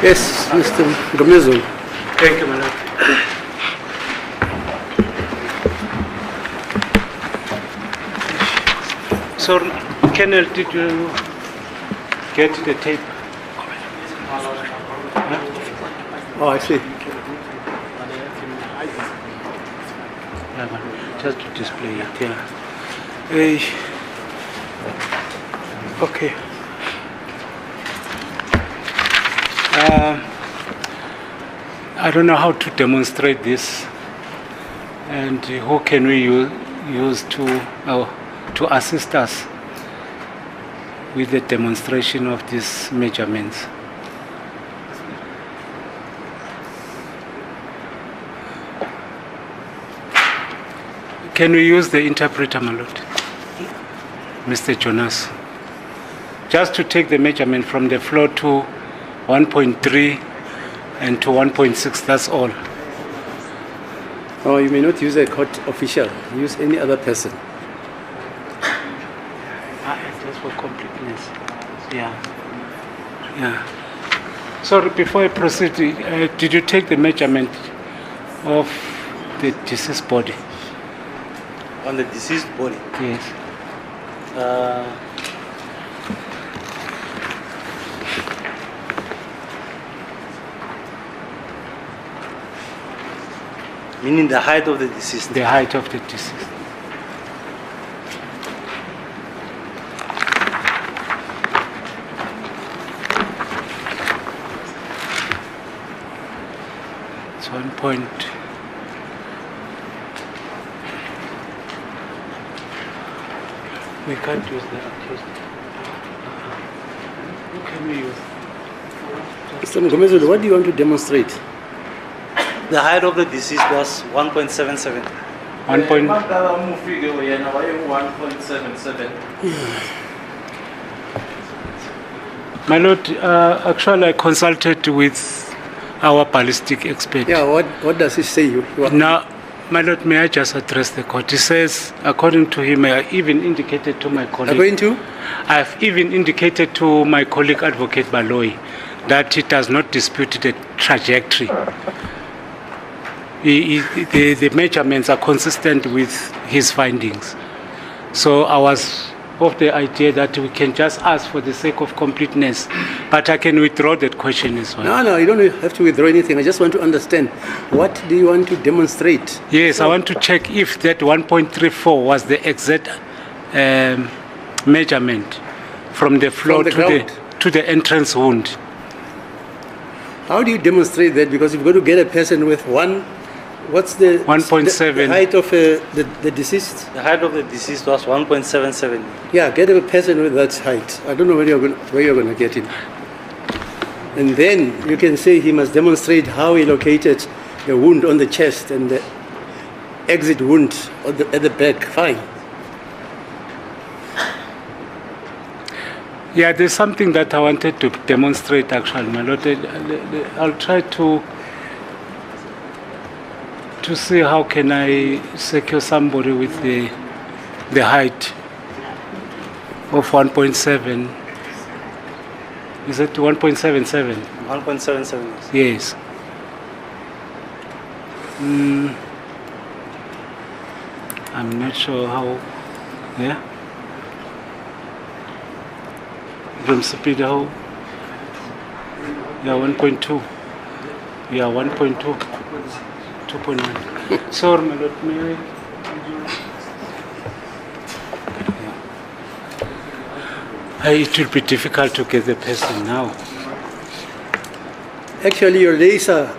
Yes, Mr. Gomezo. Thank you, my lord. So, Colonel, did you get the tape? Oh, I see. Yeah, man. Just to display it, yeah. Okay. I don't know how to demonstrate this, and who can we use to assist us with the demonstration of these measurements. Can we use the interpreter, my lord? Mr. Jonas, just to take the measurement from the floor to 1.3 and to 1.6, that's all. Oh, you may not use a court official. Use any other person. Just for completeness. Yeah. Sorry, before I proceed, did you take the measurement of the deceased body? On the deceased body? Yes. Meaning the height of the deceased? The height of the deceased. It's 1 point. We can't use the accused. Who can we use? Mr. Gomezo, what do you want to demonstrate? The height of the deceased was 1.77. 1 point. 1.77. My lord, actually I consulted with our ballistic expert. Yeah, what does he say? Now, my lord, may I just address the court? He says, according to him, I even indicated to my colleague. According to? I've even indicated to my colleague, Advocate Baloyi, that he does not dispute the trajectory. The measurements are consistent with his findings. So I was of the idea that we can just ask for the sake of completeness, but I can withdraw that question as well. No, you don't have to withdraw anything. I just want to understand, what do you want to demonstrate? Yes, I want to check if that 1.34 was the exact measurement from the floor to the entrance wound. How do you demonstrate that? Because you've got to get a person with what's the 1.7. the height of the deceased? The height of the deceased was 1.77. Yeah, get a person with that height. I don't know where you're going to get him. And then you can say he must demonstrate how he located the wound on the chest and the exit wound at the back. Fine. Yeah, there's something that I wanted to demonstrate actually, my lord. I'll try to see how can I secure somebody with the height of 1.7. Is it 1.77? 1.77. Yes. I'm not sure how. Yeah. From speed how? Yeah, 1.2. Yeah, 1.2. 2.1. Sorry, my lord, may I? It will be difficult to get the person now. Actually, your laser,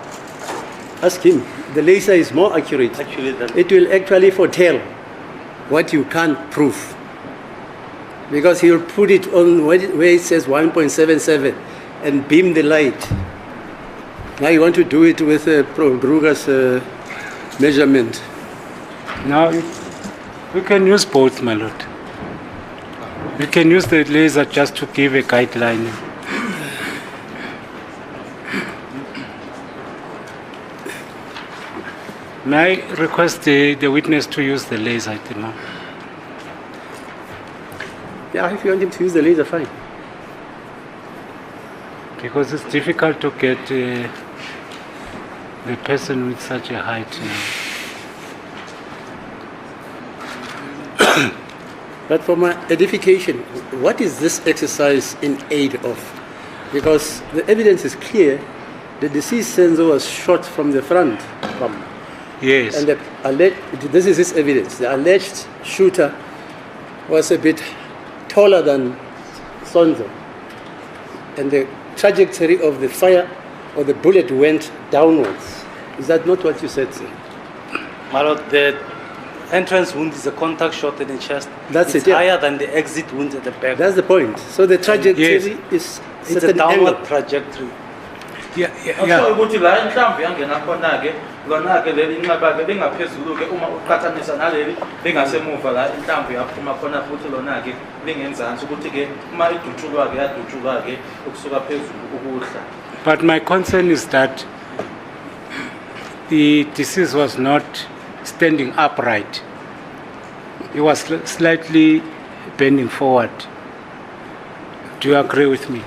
ask him. The laser is more accurate. Actually, it will actually foretell what you can't prove. Because he will put it on where it says 1.77 and beam the light. Now you want to do it with Brugger's measurement. Now, we can use both, my lord. We can use the laser just to give a guideline. May I request the witness to use the laser at the moment? Yeah, if you want him to use the laser, fine. Because it's difficult to get the person with such a height now. But for my edification, what is this exercise in aid of? Because the evidence is clear. The deceased sensor was shot from the front. Yes. And this is his evidence. The alleged shooter was a bit taller than Sonzo. And the trajectory of the fire or the bullet went downwards. Is that not what you said, sir? My lord, the entrance wound is a contact shot in the chest. That's it's it, yeah. higher than the exit wound at the back. That's the point. So the trajectory is it's a certain downward angle. trajectory. Yeah. ukuthi la inhlamvu yangena khona ke lona ke leli inqaba ke lingaphezulu ke uma uqhathanisa naleli lingasemuva la inhlamvu yaphuma khona futhi lona ke lingenzansi ukuthi ke uma idutshulwa ke yadutshulwa ke ukusuka phezulu ukuhla. But my concern is that the deceased was not standing upright. He was slightly bending forward. Do you agree with me,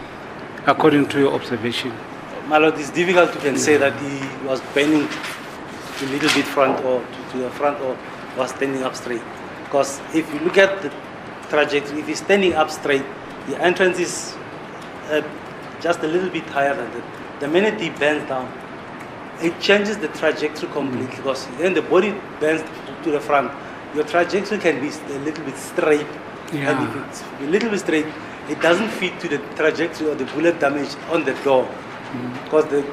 according to your observation? My lord, it's difficult to can say that he was bending a little bit front or to the front or was standing up straight. Because if you look at the trajectory, if he's standing up straight, the entrance is just a little bit higher than that. The minute he bends down, it changes the trajectory completely because then the body bends to the front. Your trajectory can be a little bit straight. Yeah. And if it's a little bit straight, it doesn't fit to the trajectory or the bullet damage on the door. Because the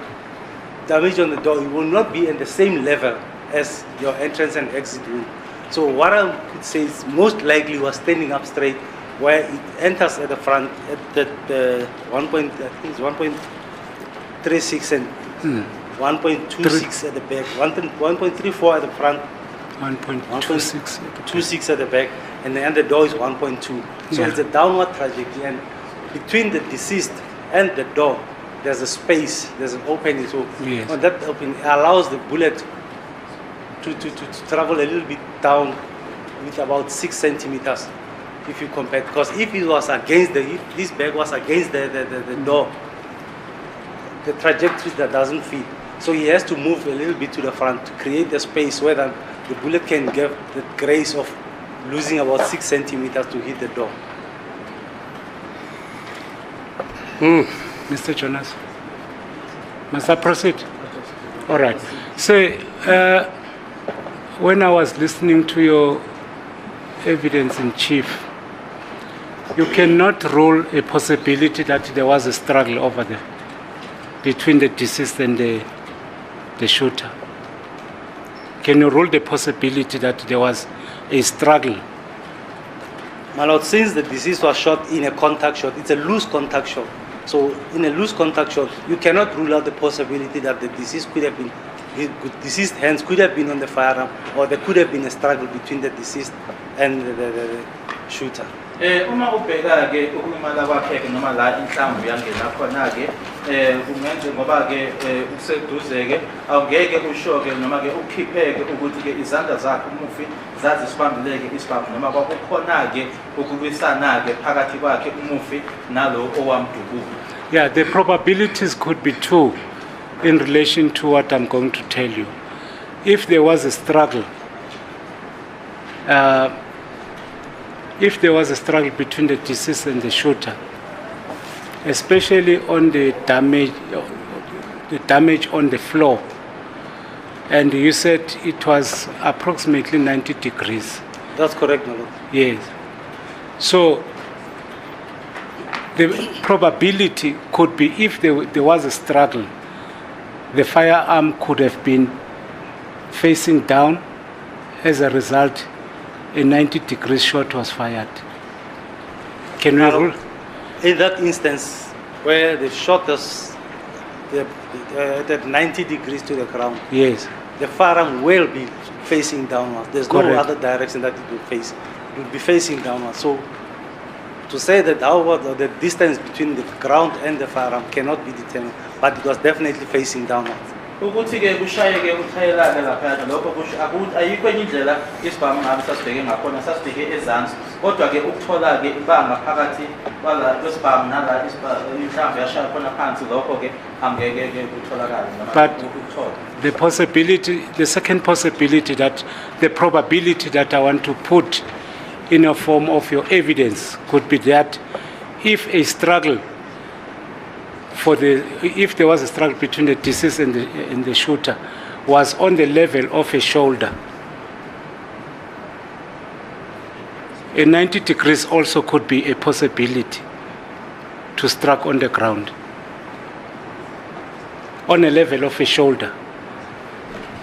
damage on the door, it will not be in the same level as your entrance and exit wound. So what I could say is most likely was standing up straight, where it enters at the front at the 1.36 and 1.26 at the back, 1.34 at the front, 1.26 at the back, and then the door is 1.2. So Yeah. it's a downward trajectory, and between the deceased and the door, there's a space, there's an opening. So Yes. on that opening, it allows the bullet to travel a little bit down with about 6 centimeters, if you compare. Because if it was against if this bag was against the door, the trajectory that doesn't fit. So he has to move a little bit to the front to create the space where the bullet can get the grace of losing about 6 centimeters to hit the door. Mr. Jonas, must I proceed? All right. So, when I was listening to your evidence in chief, you cannot rule a possibility that there was a struggle over there between the deceased and the shooter. Can you rule the possibility that there was a struggle? My lord, since the deceased was shot in a contact shot, it's a loose contact shot. So in a loose contact shot, you cannot rule out the possibility that the deceased could have been, his deceased hands could have been on the firearm, or there could have been a struggle between the deceased and the shooter. Uma ubheka ke ukulimala kwakhe ke noma la inhlamvu yangena khona ke kungenze ngoba ke useduze ke awungeke usho ke noma ke ukhipheke ukuthi ke izandla zakhe umufi zazi sibambeleke isibambu noma kwakukhona ke ukubisana ke phakathi kwakhe umufi nalo owamdukula. Yeah, the probabilities could be two in relation to what I'm going to tell you. If there was a struggle, between the deceased and the shooter, especially on the damage on the floor, and you said it was approximately 90 degrees. That's correct, my lord. Yes. So the probability could be if there was a struggle, the firearm could have been facing down. As a result, a 90-degree shot was fired. Can we rule? In that instance, where the shot was at 90 degrees to the ground, Yes. the firearm will be facing downwards. There's no Correct. other direction that it will face. It will be facing downwards. So to say that the distance between the ground and the firearm cannot be determined, but it was definitely facing downwards. Ukuthi ke kushayeke uthayelane lapha lokho kusho ukuthi ayikho enye indlela isibhamu ngabe sasibheke ngakhona sasibheke ezansi kodwa ke ukuthola ke ibanga phakathi kwesibhamu nala inhlamvu yashaya khona phansi lokho ke angeke ke kutholakale noma But ukuthola. the possibility, the second possibility, that the probability that I want to put in a form of your evidence could be that if a struggle if there was a struggle between the deceased and the shooter was on the level of a shoulder, a 90 degrees also could be a possibility to strike on the ground, on a level of a shoulder.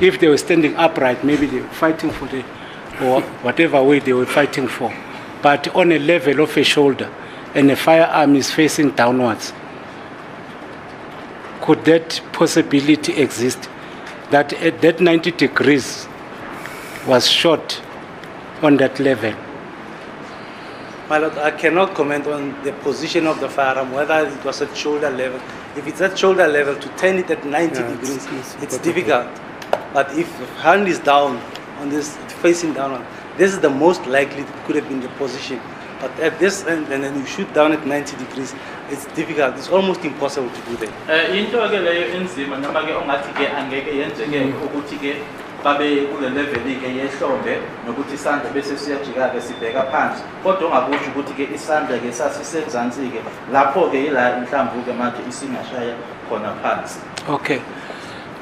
If they were standing upright, maybe they were fighting for or whatever way they were fighting for, but on a level of a shoulder, and a firearm is facing downwards. Could that possibility exist, that at that 90 degrees was shot on that level? My lord, I cannot comment on the position of the firearm, whether it was at shoulder level. If it's at shoulder level, to turn it at 90 degrees, it's difficult. But if the hand is down, on this, facing downward, this is the most likely it could have been the position. But at this end, and then you shoot down at 90 degrees, it's difficult. It's almost impossible to do that. Into ke leyo enzima noma ke ongathi ke angeke yenzeke ukuthi ke babe kule level ke yehlombe nokuthi isandla bese siyajika ke sibheka phansi, kodwa ongakusho ukuthi ke isandla ke sasisenzansi ke lapho ke ila inhlamvu ke manje isingashaya khona phansi. Okay.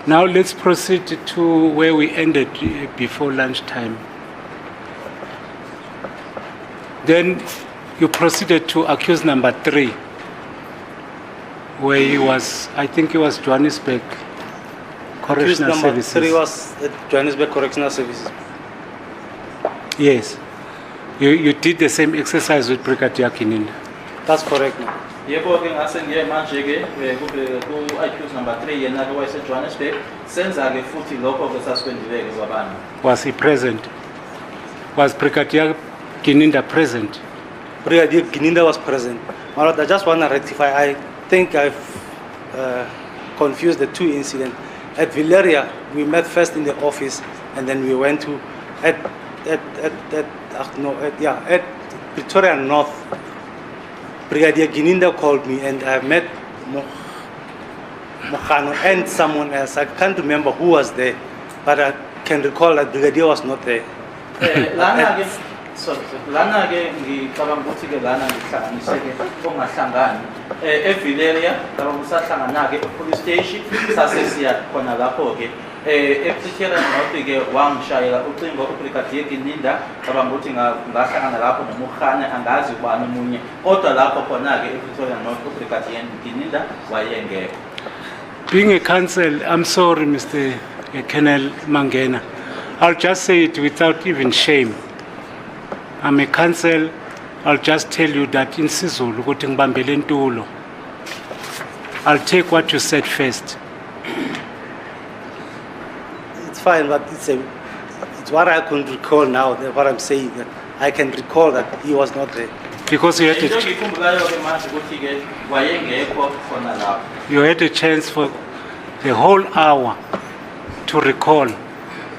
Now let's proceed to where we ended before lunchtime. Then you proceeded to accused number 3, where he was, I think he was Johannesburg Correctional Accused Services. number 3 was at Johannesburg Correctional Services. Yes. You did the same exercise with Brigadier Kininda. That's correct now. Yebo ke ngase ngiye manje ke ku accused number 3 yena ke wayese Johannesburg senza ke futhi lokho ke sasikwendile ke kwabani. Was he present? Was Brigadier Kininda present? Brigadier Kininda was present. My lord, I just want to rectify. I think I've confused the two incidents. At Villeria, we met first in the office, and then we went to at Pretoria North. Brigadier Kininda called me, and I met Mokhano and someone else. I can't remember who was there, but I can recall that Brigadier was not there. Lana ke ngicabanga ukuthi ke lana ngihlanganise ke ongahlangani eVilleria laba musahlangana ke epolice station sasesiya khona lapho ke ePretoria North ke wangishayela ucingo uBrigadier Kininda cabanga ukuthi ngahlangana lapho noMukhane angazi ubani umunye kodwa lapho khona ke ePretoria North uBrigadier Kininda wayengekho. Being a counsel, I'm sorry, Mr. Colonel Mangena. I'll just say it without even shame. I'm a counsel. I'll just tell you that in Sizulu, ukuthi ngibambele ntulo. I'll take what you said first. It's fine, but it's what I can recall now. What I'm saying, that I can recall that he was not there. Because you had a chance for the whole hour to recall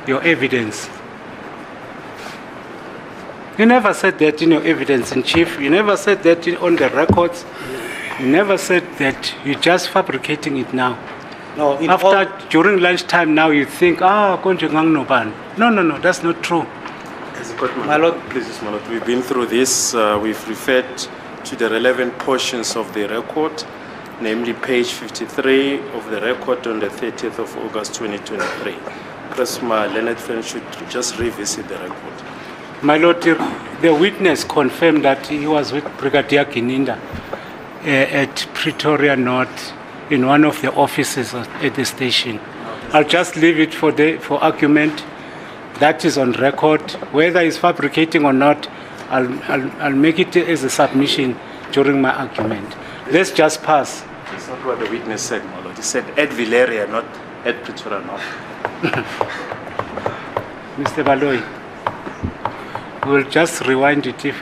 your evidence. You never said that in your evidence in chief. You never said that on the records. You never said that. You're just fabricating it now. No, During lunchtime now you think, no, that's not true. My lord, please, my lord, we've been through this. We've referred to the relevant portions of the record, namely page 53 of the record on the 30th of August 2023. Because my learned friend should just revisit the record. My lord, the witness confirmed that he was with Brigadier Kininda at Pretoria North in one of the offices at the station. I'll just leave it for argument. That is on record. Whether he's fabricating or not, I'll make it as a submission during my argument. Let's just pass. That's not what the witness said, my lord. He said at Villeria, not at Pretoria North. Mr. Baloyi, we'll just rewind it if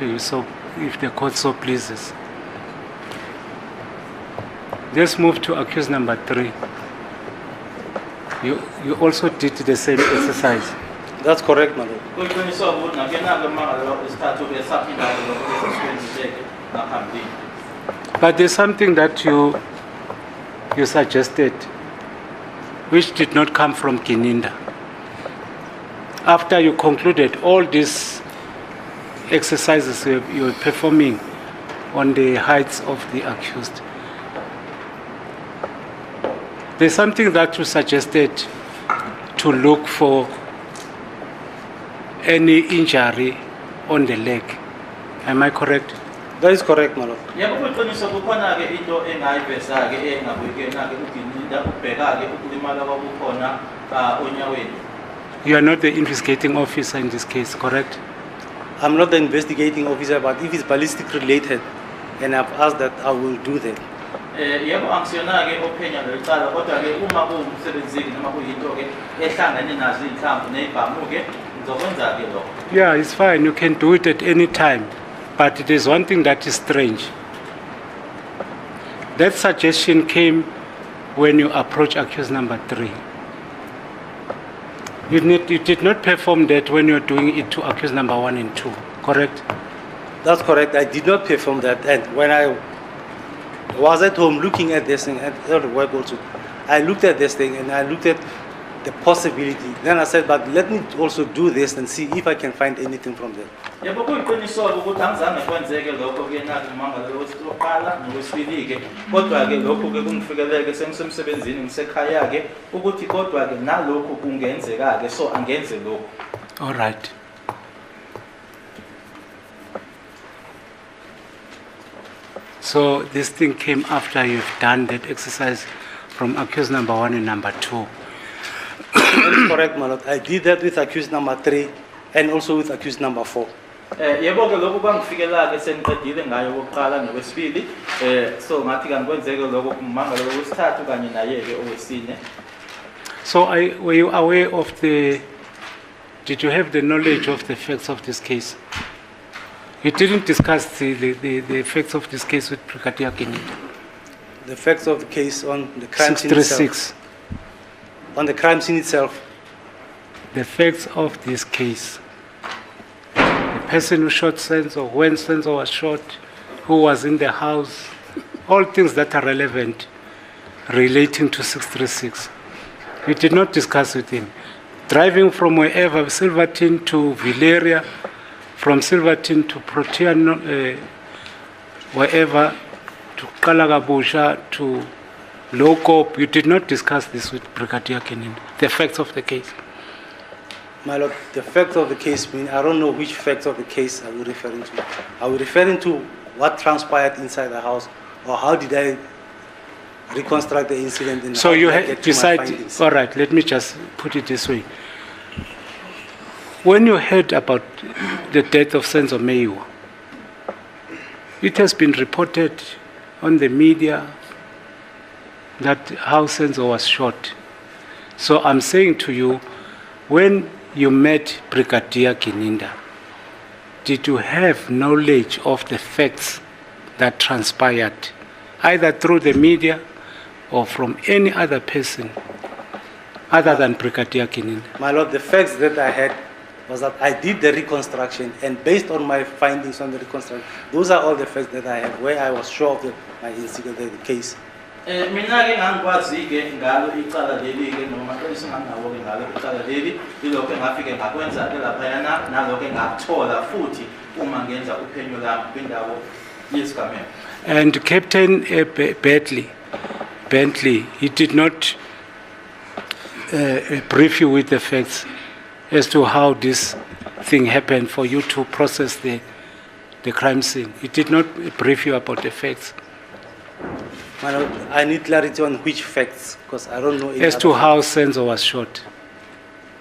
the court so pleases. Let's move to accused number 3. You also did the same exercise. That's correct, my lord. Kuyiqiniso ukuthi nakenake mangalo isithathu ke saphinda lokho sesenzeke ngaphambili. But there's something that you suggested, which did not come from Gininda. After you concluded all these exercises you were performing on the heights of the accused, there's something that you suggested to look for any injury on the leg. Am I correct? That is correct, my lord. Yebo kuyiqiniso kukhona ke into engayiveza ke engabuyekena ke uGininda ubheka ke ukulimala kwakukhona onyaweni. You are not the investigating officer in this case, correct? I'm not the investigating officer, but if it's ballistic related, and I've asked that, I will do that. Yebo angisiyona ke ophenya lecala kodwa ke uma kuwumsebenzini noma kuyinto ke ehlangene nazo inhlamvu nezibhamu ke ngizokwenza ke lokho. Yeah, it's fine. You can do it at any time. But there's one thing that is strange. That suggestion came when you approach accused number 3. You did not perform that when you're doing it to accused number 1 and 2, correct? That's correct. I did not perform that. And when I was at home looking at this thing, at the work also, I looked at this thing and I looked at the possibility. Then I said, but let me also do this and see if I can find anything from there. Yebo kuyiqiniso ukuthi angizange kwenzeke lokho ke nathi mangalo wesiqala nokwesibili ke kodwa ke lokho ke kungifikeleke sengisemsebenzini ngisekhaya ke ukuthi kodwa ke nalokho kungenzeka ke so angenze lokho. All right. So this thing came after you've done that exercise from accused number 1 and number 2. That's correct, my lord. I did that with accused number 3 and also with accused number 4. Yebo ke lokho kwangifikela ke sengiqedile ngayo okokuqala nokwesibili so ngathi kangikwenzeke lokho kumangalo wesithathu kanye naye ke owesine. So were you aware of did you have the knowledge of the facts of this case? You didn't discuss the facts of this case with Brigadier Gininda. The facts of the case on the crime scene itself. 636. On the crime scene itself. The facts of this case. The person who shot Senzo, when Senzo was shot, who was in the house, all things that are relevant relating to 636. We did not discuss with him. Driving from wherever, Silverton to Villeria, from Silverton to Protea, wherever, to Kalagabusha, to Lokop, you did not discuss this with Brigadier Gininda, the facts of the case. My lord, the facts of the case mean I don't know which facts of the case are we referring to. Are we referring to what transpired inside the house, or how did I reconstruct the incident? And so how you did I had get to my decided, findings? all right, let me just put it this way. When you heard about the death of Senzo Meyiwa, it has been reported on the media that how Senzo was shot. So I'm saying to you, when you met Brigadier Gininda, did you have knowledge of the facts that transpired, either through the media or from any other person other than Brigadier Gininda? My lord, the facts that I had was that I did the reconstruction, and based on my findings on the reconstruction, those are all the facts that I have, where I was sure of my incident, the case. Mina ke ngangikwazi ke ngalo icala leli ke noma maqiniso nganawo ke ngalo icala leli ilokho engafike ngakwenza ke lapha yana nalokho engakuthola futhi uma ngenza uphenyo lami kwindawo yesigameko. And Captain Bentley, he did not brief you with the facts as to how this thing happened for you to process the crime scene. He did not brief you about the facts. My lord, I need clarity on which facts, because I don't know. As to how Senzo was shot.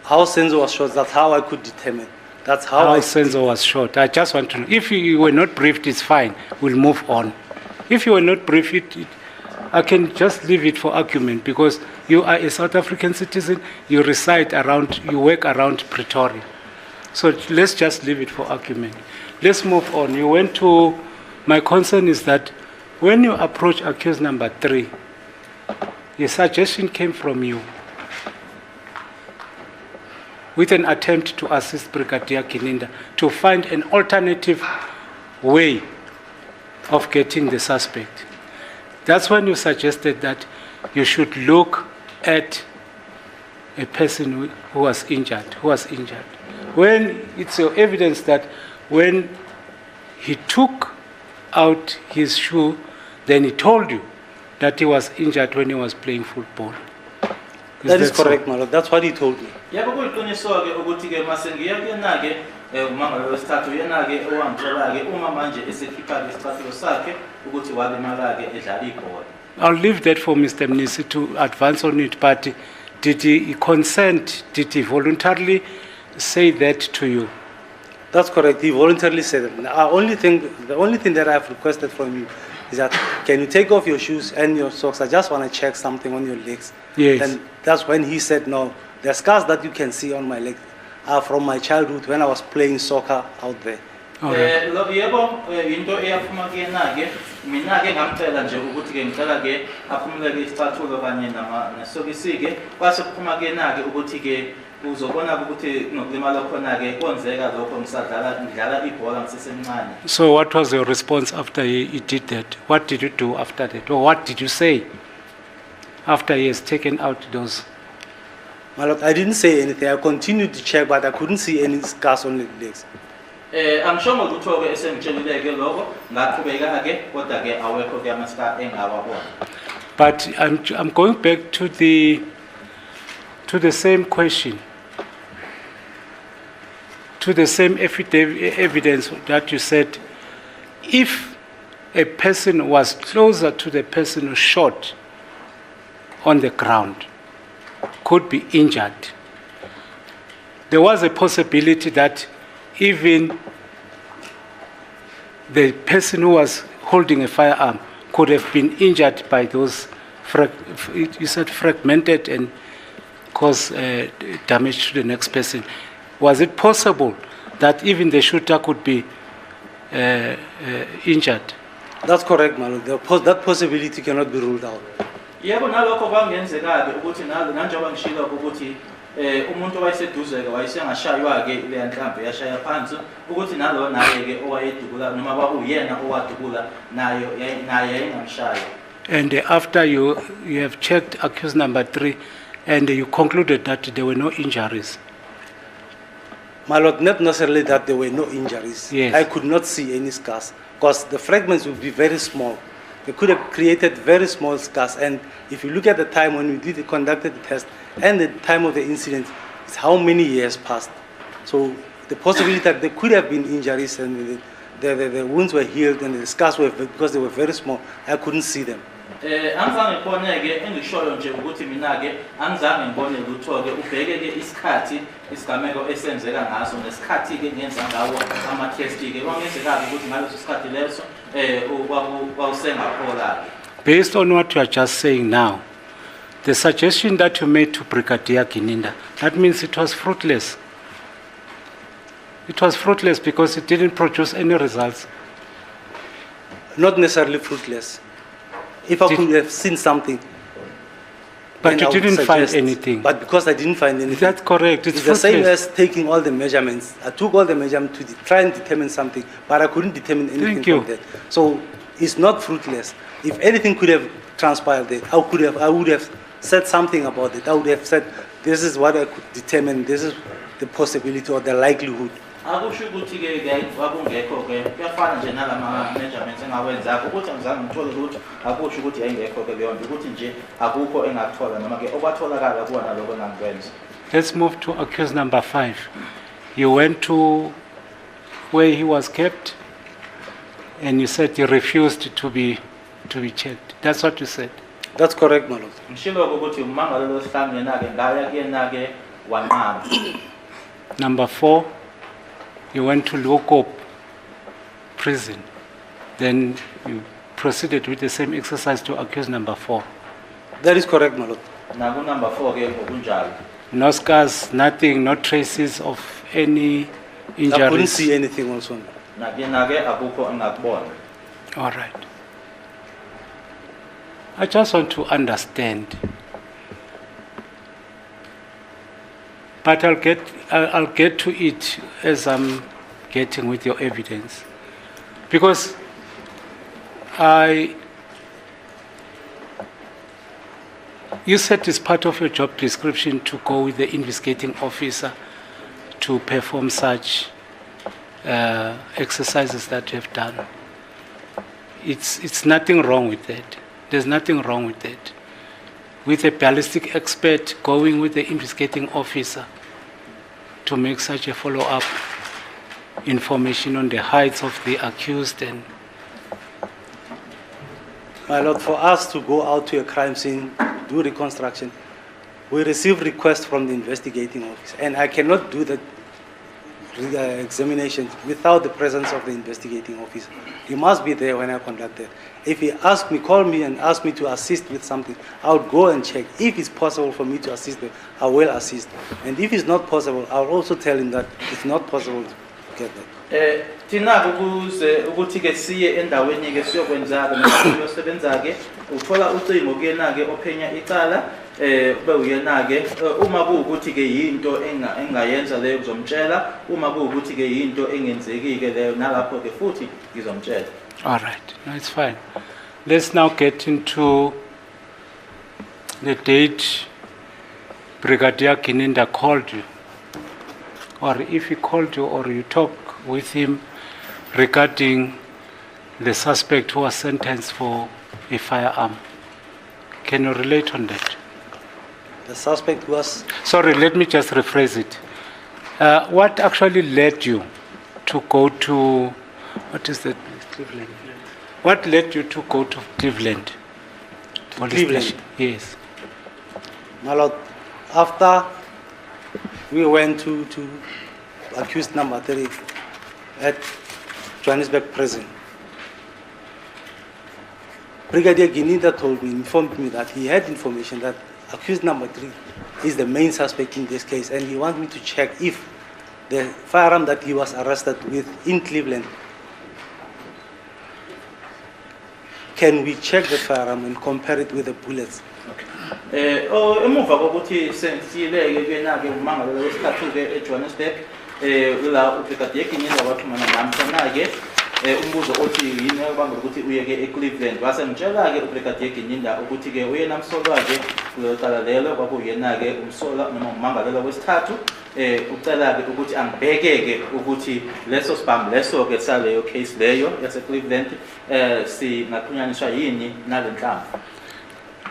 How Senzo was shot, that's how I could determine. That's how Senzo was shot. I just want to know. If you were not briefed, it's fine. We'll move on. If you were not briefed, I can just leave it for argument, because you are a South African citizen, you reside around, you work around Pretoria. So let's just leave it for argument. Let's move on. You went to, my concern is that when you approach accused number 3, a suggestion came from you with an attempt to assist Brigadier Kininda to find an alternative way of getting the suspect. That's when you suggested that you should look at a person who was injured, When it's your evidence that when he took out his shoe, then he told you that he was injured when he was playing football. That is correct, my lord. That's what he told me. Yebo kuyiqiniso-ke ukuthi-ke masengiya kuyena-ke umangalo wesithathu uyena-ke owangithola-ke uma manje esekhipha-ke isicathulo sakhe ukuthi walimala-ke edlala ibhola. I'll leave that for Mr. Mnisi to advance on it, but did he consent, did he voluntarily say that to you? That's correct. He voluntarily said it. The only thing that I've requested from you is that can you take off your shoes and your socks? I just want to check something on your legs. Yes. And that's when he said no. The scars that you can see on my legs are from my childhood when I was playing soccer out there. Yebo into eyaphuma kuyena-ke mina-ke ngamcela nje ukuthi-ke ngicela-ke aphumule-ke isicathulo kanye nesokisi-ke kwase kuphuma kuyena-ke ukuthi-ke uzobona ukuthi nokulimala khona-ke konzeka lokho ngidlala ibhola ngisesemncane. So what was your response after he did that? What did you do after that? Or what did you say after he has taken out those? My lord, I didn't say anything. I continued to check, but I couldn't see any scars on the legs. Angisho ngokutho-ke esengitshelile-ke lokho ngaqhubeka-ke kodwa-ke awekho-ke ama-scar engawabona. But I'm going back to the same question, to the same evidence that you said, if a person was closer to the person who shot on the ground, could be injured, there was a possibility that even the person who was holding a firearm could have been injured by those, you said fragmented and cause damage to the next person. Was it possible that even the shooter could be injured? That's correct, my lord. That possibility cannot be ruled out. Yebo nalokho kwangenzeka-ke ukuthi nanjengoba ngishilo ukuthi umuntu owayeseduze-ke wayesengashaywa-ke leya nhlamvu yashaya phansi ukuthi nalo naye-ke owayedubula noma kwakuyena owadubula naye yayingamshaya. And after you have checked accused number 3 and you concluded that there were no injuries? My lord, not necessarily that there were no injuries. Yes. I could not see any scars because the fragments would be very small. They could have created very small scars. And if you look at the time when we conducted the test and the time of the incident, it's how many years passed. So the possibility that there could have been injuries and the wounds were healed and the scars were, because they were very small, I couldn't see them. Angizange ngibone-ke engishoyo nje ukuthi mina-ke angizange ngibone lutho-ke ubheke-ke isikhathi isigameko esenzeka ngaso nesikhathi-ke ngenza ngawo ama-test-ke kwangenzeka-ke ukuthi ngaleso sikhathi leso kwawusengaphola-ke. Based on what you are just saying now, the suggestion that you made to Brigadier Kininda, that means it was fruitless. It was fruitless because it didn't produce any results. Not necessarily fruitless. If I could have seen something. But you didn't find anything. But because I didn't find anything. That's correct. It's the same as taking all the measurements. I took all the measurements to try and determine something, but I couldn't determine anything from that. So it's not fruitless. If anything could have transpired there, I would have said something about it. I would have said, this is what I could determine, this is the possibility or the likelihood. Akusho ukuthi-ke kwakungekho-ke kuyafana nje nalama-measurements engawenzakho ukuthi angizange ngithole ukuthi akusho ukuthi yayingekho-ke leyo nto ukuthi nje akukho engakuthola noma-ke okwatholakala kuwona lokho engangikwenza. Let's move to accused number 5. You went to where he was kept and you said he refused to be checked. That's what you said? That's correct, my lord. Ngishilo-ke ukuthi umangalo losihlanu yena-ke ngaya kuyena-ke wanqaba. Number 4. You went to Lokop prison. Then you proceeded with the same exercise to accuse number 4. That is correct, my lord. Number 4-ke ngokunjalo. No scars, nothing, no traces of any injuries. I couldn't see anything also. Nakuyena-ke akukho engakubona. All right. I just want to understand. But I'll get to it as I'm getting with your evidence. Because you said it's part of your job description to go with the investigating officer to perform such exercises that you have done. It's nothing wrong with that. There's nothing wrong with that. With a ballistic expert going with the investigating officer to make such a follow-up information on the heights of the accused. And My Lord, for us to go out to a crime scene, do reconstruction, we receive requests from the investigating officer, and I cannot do that examination without the presence of the investigating officer. He must be there when I conduct it. If he asks me, call me and ask me to assist with something, I would go and check. If it's possible for me to assist them, I will assist. And if it's not possible, I'll also tell him that it's not possible to get that. Thina ukuze ukuthi ke siye endaweni ke siyokwenza ke nosebenza ke uthola ucingo kuyena ke ophenya icala ube uyena ke uma kuukuthi ke yinto engayenza leyo kuzomtshela uma kuukuthi ke yinto engenzeki ke leyo nalapho ke futhi ngizomtshela. all right, no, it's fine. Let's now get into the date Brigadier Kininda called you, or if he called you or you talked with him regarding the suspect who was sentenced for a firearm. Can you relate on that? The suspect was... Sorry, let me just rephrase it. What actually led you to go to, what is that? Cleveland. What led you to go to Cleveland? Police Cleveland? station? Yes. My Lord, after we went to accused number 3 at Johannesburg prison, Brigadier Gininda informed me that he had information that accused number 3 is the main suspect in this case, and he wanted me to check if the firearm that he was arrested with in Cleveland, can we check the firearm and compare it with the bullets? Emuva kokuthi sensiyileke kuyena ke umangalo wesithathu ke eJohannesburg la uBrigadier Gininda waxhumana nami khona ke umbuzo othi yini ebanga ukuthi uye ke eCleveland wasemtshela ke uBrigadier Gininda ukuthi ke uyena msolwa ke kulo cala lelo kwakuyena ke umsola noma umangalo wesithathu ucela ke ukuthi angibheke ke ukuthi leso sibambo leso ke saleyo case leyo yase Cleveland singaxhunyaniswa yini nalenhlamvu.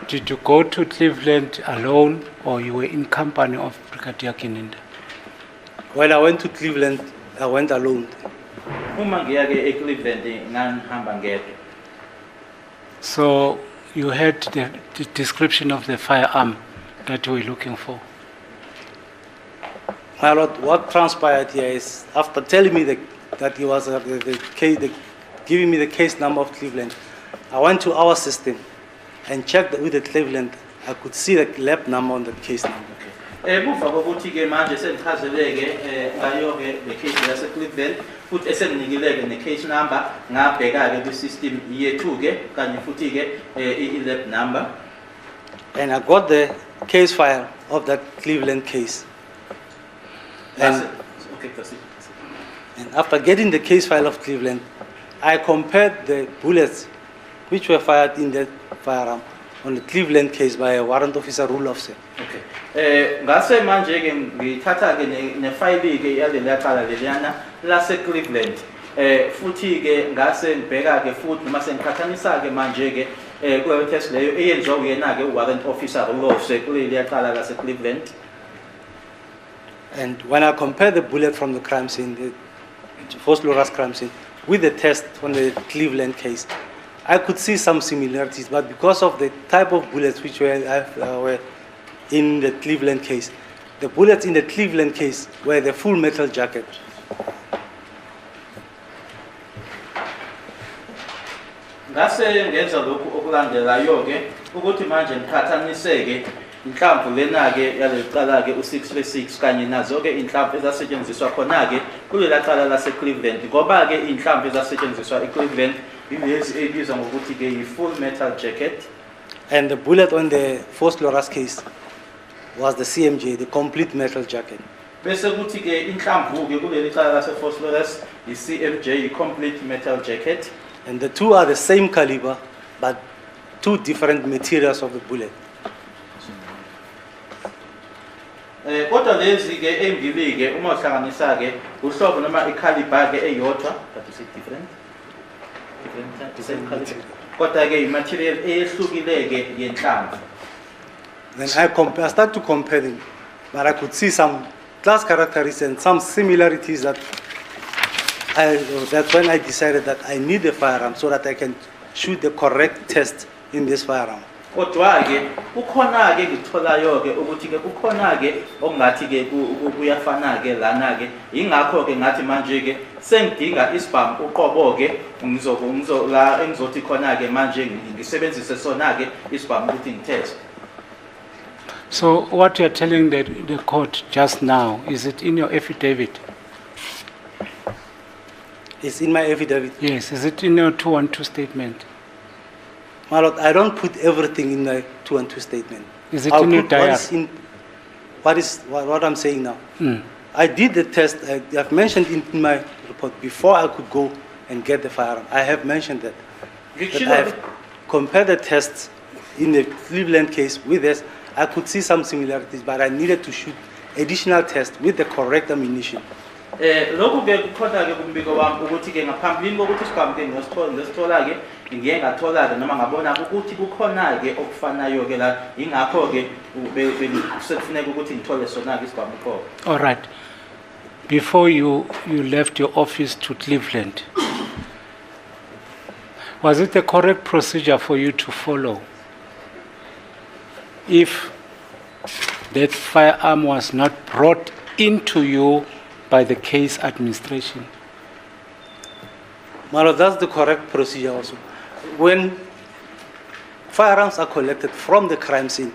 Did you go to Cleveland alone or you were in company of Brigadier Kininda? When I went to Cleveland, I went alone. Uma ngiya ke eCleveland ngihamba ngedwa. So you had the description of the firearm that you were looking for. My Lord, what transpired here is, after telling me that he was giving me the case number of Cleveland, I went to our system and checked with the Cleveland. I could see the lab number on the case number. Bufa kokuthi ke manje sengichazeleke ngayo ke le case yase Cleveland futhi esenginikileke ne case number ngabheka ke ku system yethu ke kanye futhi ke I lab number, and I got the case file of that Cleveland case. And after getting the case file of Cleveland, I compared the bullets which were fired in the firearm on the Cleveland case by a warrant officer rule officer. Okay. Ngase manje ke ngithatha ke ne file ke yalela cala leliyana lase Cleveland. Futhi ke ngase ngibheka ke futhi noma sengiqhathanisa ke manje ke kule test leyo eyenziwa uyena ke warrant officer rule officer kuleliya cala lase Cleveland. And when I compare the bullet from the crime scene, the First Loras crime scene, with the test on the Cleveland case, I could see some similarities, but because of the type of bullets which were in the Cleveland case, the bullets in the Cleveland case were the full metal jacket. Ngase ngenza lokhu okulandelayo ke ukuthi manje ngiqhathaniseke inhlamvu lena ke yalecala ke u636 kanye nazo ke inhlamvu ezasetshenziswa khona ke kulela cala lase Cleveland ngoba ke inhlamvu ezasetshenziswa eCleveland ilezi ebizwa ngokuthi ke full metal jacket, and the bullet on the First Loras case was the CMJ, the complete metal jacket. Bese kuthi ke inhlamvu ke kuleli cala lase phosphorus i-CMJ complete metal jacket. And the two are the same caliber, but two different materials of the bullet. Kodwa lezi ke embili ke uma uhlanganisa ke uhlobo noma i-caliber ke eyodwa, that is different. Different same caliber. Kodwa ke i-material eyehlukile ke yenhlamvu. Then I start to compare them, but I could see some class characteristics and some similarities that's when I decided that I need a firearm so that I can shoot the correct test in this firearm. Kodwa ke ukhona ke ngitholayo ke ukuthi ke ukhona ke ongathi ke kuyafana ke lana ke ingakho ke ngathi manje ke sengidinga isibhamu uqobo ke la engizothi khona ke manje ngisebenzise sona ke isibhamu ukuthi ngitest. So what you are telling the court just now, is it in your affidavit? It's in my affidavit. Yes, is it in your 212 statement? My Lord, I don't put everything in my 212 statement. Is it in your diary? What I'm saying now. I did the test. I've mentioned in my report before I could go and get the firearm. I have mentioned that. That I have compared the tests in the Cleveland case with this. I could see some similarities, but I needed to shoot additional tests with the correct ammunition. Lokhu ke kukhona ke kumbiko wami ukuthi ke ngaphambilini kokuthi isibhamu ke ngisithola ke ngiye ngathola ke noma ngabona ukuthi kukhona ke okufanayo ke la ingakho ke sekufuneka ukuthi ngithole sona ke isibhamu qho. All right. Before you left your office to Cleveland, was it the correct procedure for you to follow? If that firearm was not brought into you by the case administration? Well, that's the correct procedure also. When firearms are collected from the crime scene,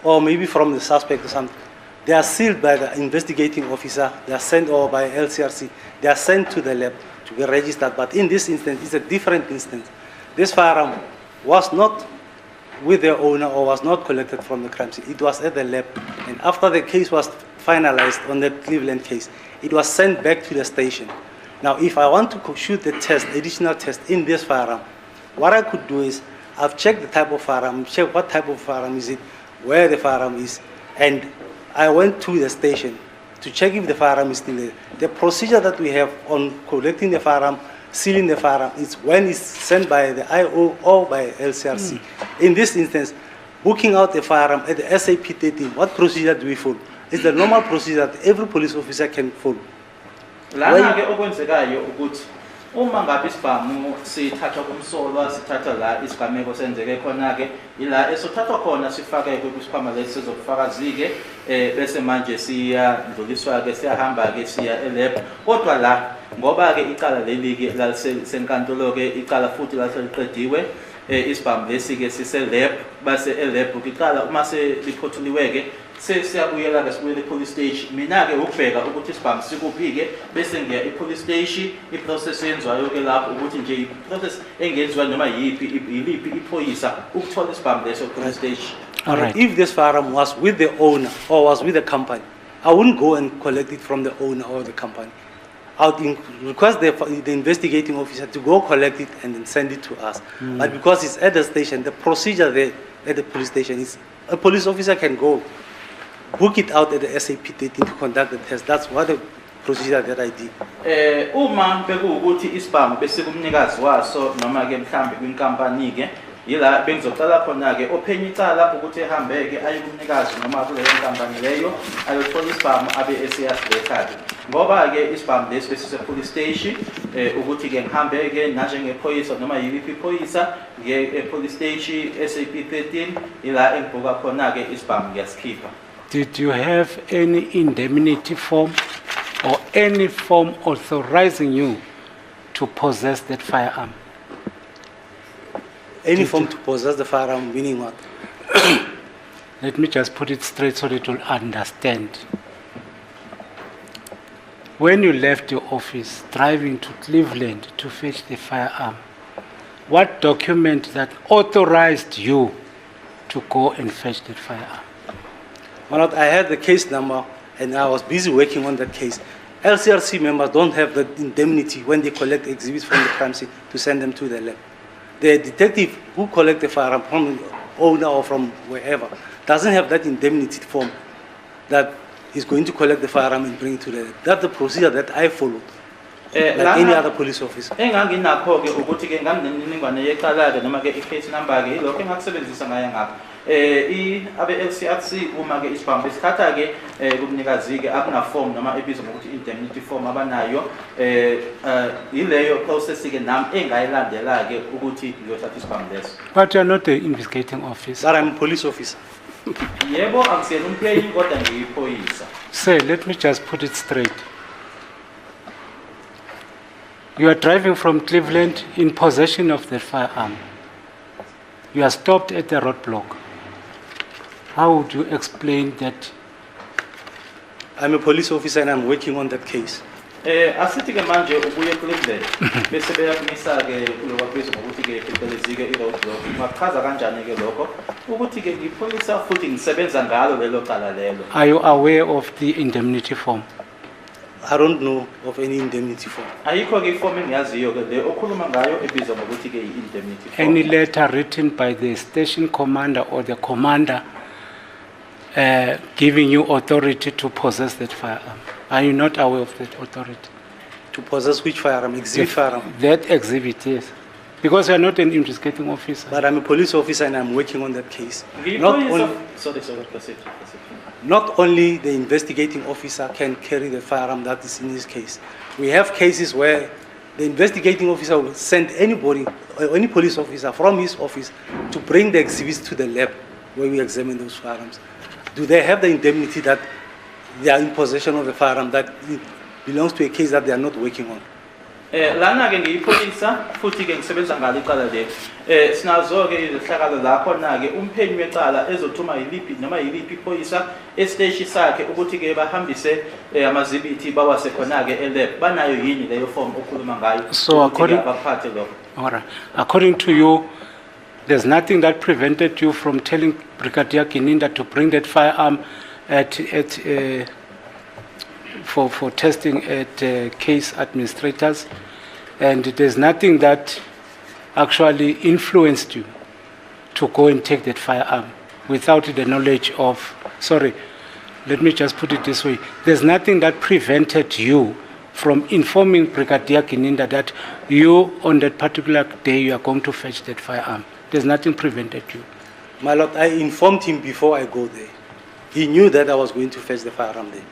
or maybe from the suspect or something, they are sealed by the investigating officer, they are sent, or by LCRC, they are sent to the lab to be registered. But in this instance, it's a different instance. This firearm was not with the owner or was not collected from the crime scene. It was at the lab. And after the case was finalized on the Cleveland case, it was sent back to the station. Now, if I want to shoot the test, additional test in this firearm, what I could do is I've checked the type of firearm, check what type of firearm is it, where the firearm is, and I went to the station to check if the firearm is still there. The procedure that we have on collecting the firearm, sealing the firearm, is when it's sent by the IO or by LCRC. In this instance, booking out the firearm at the SAP 13, what procedure do we follow? It's the normal procedure that every police officer can follow. Lana ke okwenzekayo ukuthi uma ngabe isibhamu sithathwa kumsolwa sithatha la isigameko senzeke khona ke ila esothathwa khona sifake kwisikhwama lesi sizokufakazi ke bese manje siyadluliswa ke siyahamba ke siya elab kodwa la ngoba ke icala leli ke lalisenkantolo ke icala futhi laseliqediwe isibhamu lesi ke sise lab base elab icala uma seliphothulwe ke sesiyabuyela ke sibuyele police station mina ke ukubheka ukuthi isibhamu sikuphi ke bese ngiya police station iprocess yenziwayo ke lapho ukuthi nje iprocess engenziwa noma yiliphi iphoyisa ukuthola isibhamu leso police station. All right. If this firearm was with the owner or was with the company, I wouldn't go and collect it from the owner or the company. I would request the investigating officer to go collect it and then send it to us. But because it's at the station, the procedure there at the police station is a police officer can go book it out at the SAP 13 to conduct the test. That's what the procedure that I did. Uma bekuwukuthi isibhamu bese kumnikazi waso noma ke mhlambe kwinkampani ke yila bengizoqala khona ke ophenye icala ukuthi ehambe ke aye kumnikazi noma kuleyo nkampani leyo ayothola isibhamu abe esiyasibetha ngoba ke isibhamu lesi bese police station ukuthi ke ngihambe ke nanje ngephoyisa noma yiliphi iphoyisa ngiye police station SAP 13 ila engibhuka khona ke isibhamu ngiyasikhipha. Did you have any indemnity form or any form authorizing you to possess that firearm? Any form to possess the firearm, meaning what? Let me just put it straight so that you'll understand. When you left your office, driving to Cleveland to fetch the firearm, what document that authorized you to go and fetch that firearm? My Lord, I had the case number and I was busy working on that case. LCRC members don't have the indemnity when they collect exhibits from the crime scene to send them to the lab. The detective who collects the firearm from the owner or from wherever doesn't have that indemnity form that he's going to collect the firearm and bring it to the lab. That's the procedure that I followed, like any other police officer. Enganginakho-ke ukuthi-ke nganginemininingwane yecala-ke noma-ke i-case number-ke ilokho engakusebenzisa ngayo ngapha. Abe-LCRC uma-ke isibhamu besithatha-ke kumnikazi-ke akunaform noma ebizwa ngokuthi indemnity form abanayo, yileyo process-ke nami engayilandela-ke ukuthi ngiyothatha isibhamu leso. But you are not the investigating officer. But I'm a police officer. Yebo akusiyena umphenyi kodwa ngiyiphoyisa. Sir, let me just put it straight. You are driving from Cleveland in possession of the firearm. You are stopped at the roadblock. How would you explain that? I'm a police officer and I'm working on that case. Asithi-ke manje ubuye Cleveland bese beyakumisa-ke kulokho kubizwa ngokuthi-ke phecelezi-ke i-roadblock. Ungakuchaza kanjani-ke lokho ukuthi-ke ngiphoyisa futhi ngisebenza ngalo lelo cala lelo? Are you aware of the indemnity form? I don't know of any indemnity form. Ayikho-ke ifomu engiyaziyo-ke le okhuluma ngayo ebizwa ngokuthi-ke i-indemnity form. Any letter written by the station commander or the commander giving you authority to possess that firearm? Are you not aware of that authority? To possess which firearm? Exhibit firearm. That exhibit, yes. Because you are not an investigating officer. But I'm a police officer and I'm working on that case. Not only the investigating officer can carry the firearm that is in his case. We have cases where the investigating officer will send anybody, or any police officer from his office to bring the exhibits to the lab where we examine those firearms. Do they have the indemnity that they are in possession of a firearm that belongs to a case that they are not working on? Lana-ke ngiyiphoyisa futhi-ke ngisebenza ngalo icala leli. Sinazo-ke izehlakalo lapho-na-ke umphenyi wecala ezothuma yiliphi noma yiliphi iphoyisa esiteshi sakhe ukuthi-ke bahambise amazibithi bawase khona-ke elab. Banayo yini leyo form okhuluma ngayo? So according to you, there's nothing that prevented you from telling Brigadier Kininda to bring that firearm for testing at case administrators, and there's nothing that actually influenced you to go and take that firearm without the knowledge of, sorry, let me just put it this way, there's nothing that prevented you from informing Brigadier Kininda that you, on that particular day, you are going to fetch that firearm. There's nothing prevented you. My Lord, I informed him before I go there. He knew that I was going to fetch the firearm there.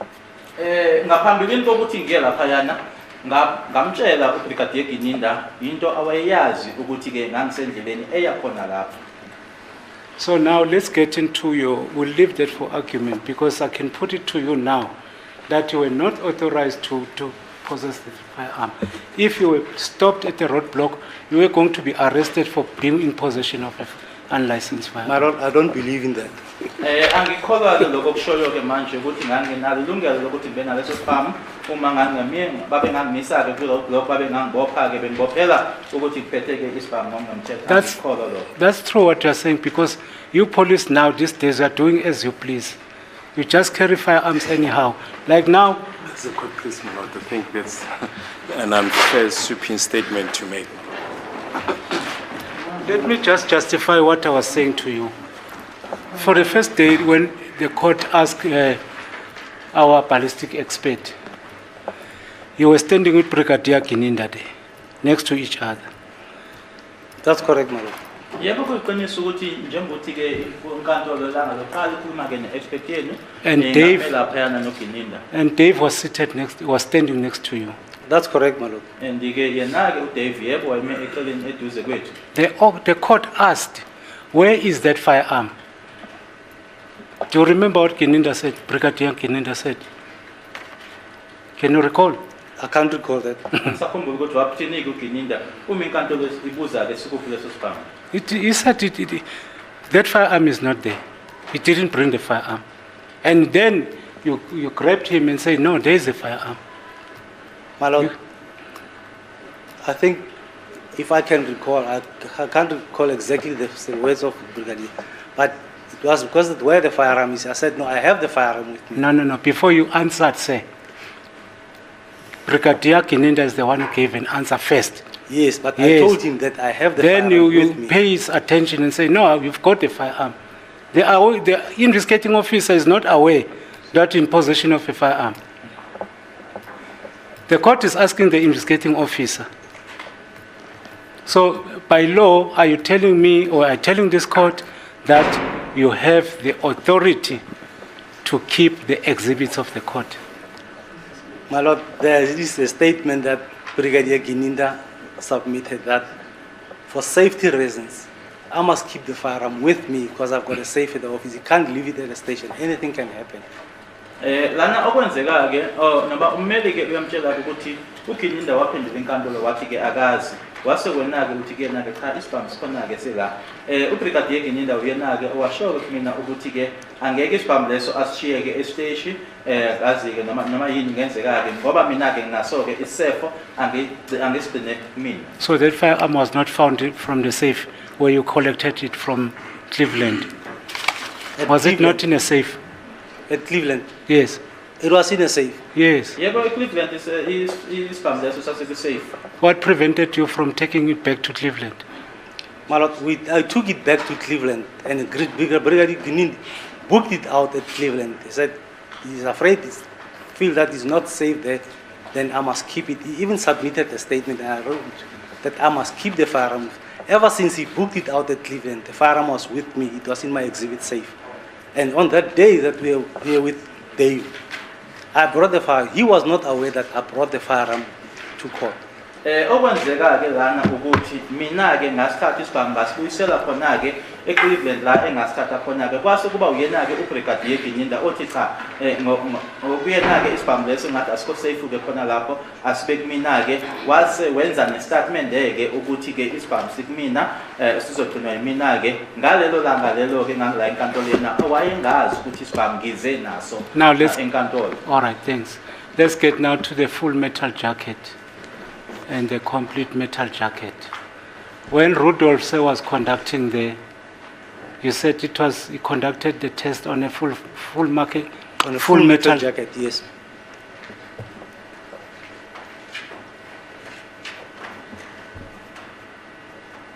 Ngaphambilini kokuthi ngiye laphayana ngamtshela uBrigadier Kininda into awayazi ukuthi-ke ngangisendleleni eya khona lapho. So now let's get into we'll leave that for argument, because I can put it to you now that you were not authorized to possess the firearm. If you were stopped at the roadblock, you were going to be arrested for being in possession of an unlicensed firearm. My Lord, I don't believe in that. Angikholwa-ke lokho kushoyo-ke manje ukuthi nganginalo ilungelo lokuthi ngibe naleso sibhamu uma babe ngangimisa-ke kwi-roadblock babe ngangibopha-ke bengibophela ukuthi ngiphethe-ke isibhamu ngomnomthetho. Angikholwa lokho. That's true what you're saying, because you police now these days are doing as you please. You just carry firearms anyhow. Like now. That's a good case, my Lord. I think that's an unfair, sweeping statement to make. Let me just justify what I was saying to you. For the first day, when the court asked our ballistic expert, you were standing with Brigadier Kininda there, next to each other. That's correct, my Lord. Yebo kuyiqiniso ukuthi njengokuthi-ke inkantolo langa loqala ikhuluma-ke ne-expert yenu laphayana noGininda. And Dave was standing next to you. That's correct, my Lord. And-ke yena-ke uDave yebo wayeme eceleni eduze kwethu. The court asked, where is that firearm? Do you remember what Kininda said, Brigadier Kininda said? Can you recall? I can't recall that. Ngisakhumbula ukuthi waphithini-ke uGininda uma inkantolo ibuza-ke sikuphi leso sibhamu. He said that firearm is not there. He didn't bring the firearm. And then you grabbed him and said, no, there is a firearm. My Lord, I think if I can recall, I can't recall exactly the words of Brigadier, but It was because of where the firearm is. I said, no, I have the firearm with me. No. Before you answered, sir, Brigadier Gininda is the one who gave an answer first. Yes, but I Yes. told him that I have the Then firearm you with me. pay his attention and say, no, you've got the firearm. The investigating officer is not aware that you're in possession of a firearm. The court is asking the investigating officer. So, by law, are you telling me or are you telling this court that you have the authority to keep the exhibits of the court? My Lord, there is a statement that Brigadier Gininda submitted that for safety reasons, I must keep the firearm with me because I've got a safe at the office. You can't leave it at the station. Anything can happen. Lana okwenzeka ke noma ummeli ke uyamtshela ukuthi uGininda waphendula inkantolo wathi ke akazi wase wena ke uthi ke na ke cha isibhamu sikhona ke sela uBrigadier Gininda uyena ke owasho ukuthi mina ukuthi ke angeke isibhamu leso asishiye ke estation akazi ke noma yini ngenzeka ke ngoba mina ke nginaso ke isefo angisigcine mina. So that firearm was not found from the safe where you collected it from Cleveland. At Was it Cleveland- not in a safe? At Cleveland, Yes. it was in a safe. Yes. Yebo eCleveland is isibhamu leso sase safe. What prevented you from taking it back to Cleveland? My Lord, I took it back to Cleveland and Brigadier Gininda booked it out at Cleveland. He said he's afraid, feel that it's not safe there, then I must keep it. He even submitted a statement and I wrote that I must keep the firearm. Ever since he booked it out at Cleveland, the firearm was with me. It was in my exhibit safe. And on that day that we were here with Dave, I brought the firearm. He was not aware that I brought the firearm to court. Okwenzeka ke lana ukuthi mina ke ngasikhathi isibhamu ngasibuyisela khona ke eCleveland la engasithatha khona ke kwase kuba uyena ke uBrigadier Gininda othi cha ngokuyena ke isibhamu leso ngathi asikho safe ke khona lapho asibe kumina ke wase wenza nestatement ke ukuthi ke isibhamu sikumina sizogcinwa yimina ke ngalelo langa lelo ke ngala enkantolo yena owayengazi ukuthi isibhamu ngize naso Now let's- enkantolo. All right, thanks. Let's get now to the full metal jacket and the complete metal jacket. When Rudolph sir, was conducting you said he conducted the test on a full market, On a full metal jacket, yes.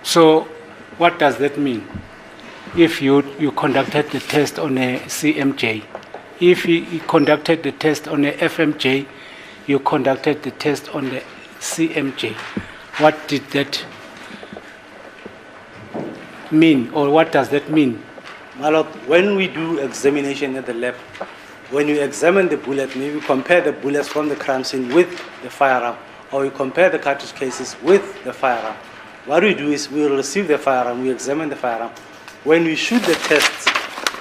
So, what does that mean? If you conducted the test on a CMJ, if he conducted the test on a FMJ, you conducted the test on the CMJ. What did that mean, or what does that mean? My Lord, when we do examination at the lab, when you examine the bullet, maybe compare the bullets from the crime scene with the firearm, or we compare the cartridge cases with the firearm. What we do is we will receive the firearm, we examine the firearm. When we shoot the tests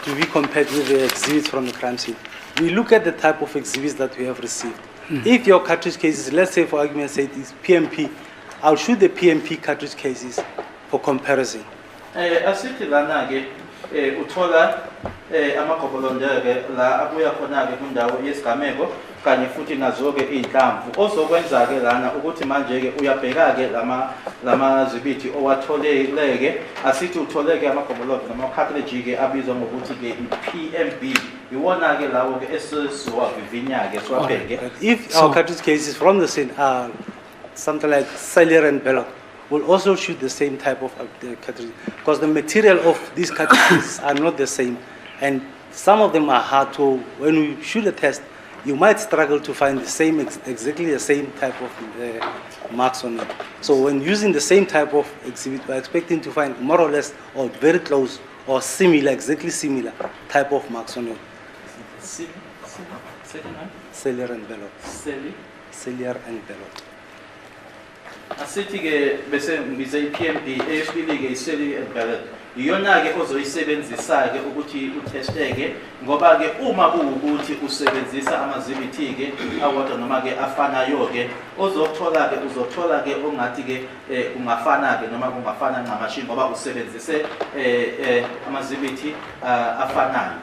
to be compared with the exhibits from the crime scene, we look at the type of exhibits that we have received. If your cartridge cases, let's say for argument's sake, is PMP, I'll shoot the PMP cartridge cases for comparison. Asithi lana ke uthola amagobolondo ke la abuya khona ke kundawo yesigameko kanye futhi nazo ke inhlamvu ozokwenza ke lana ukuthi manje ke uyabheka ke lama zibithi owatholeke asithi utholeke amagobolondo nama cartridge ke abizwa ngokuthi ke PMB iwona ke lawo ke esizowavivinya ke siwabheke. But if our cartridge cases from the scene are something like cellular and belloc, we'll also shoot the same type of cartridge because the material of these cartridges are not the same, and some of them are hard to. When we shoot a test, you might struggle to find the same exactly the same type of marks on it. So when using the same type of exhibit, we're expecting to find more or less or very close or similar, exactly similar type of marks on it. Cellular and belloc. Cellular and belloc. Asithi ke bese ngize iPMB esibili ke iseli ballot iyona ke ozoyisebenzisa ke ukuthi utesteke ngoba ke uma kuukuthi usebenzisa amazibithi ke awodwa noma ke afanayo ke uzothola ke ongathi ke kungafana ke noma kungafana ngamashini ngoba usebenzise amazibithi afanayo.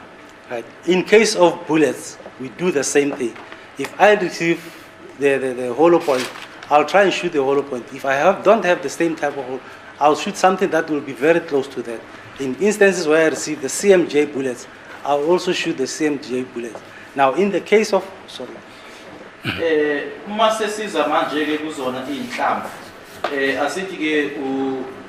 Right. In case of bullets, we do the same thing. If I receive the hollow point, I'll try and shoot the hollow point. If I don't have the same type of hole, I'll shoot something that will be very close to that. in instances where I receive the CMJ bullets, I'll also shoot the CMJ bullets. Now, in the case of, sorry. Uma sesiza manje ke kuzona inhlamvu asithi ke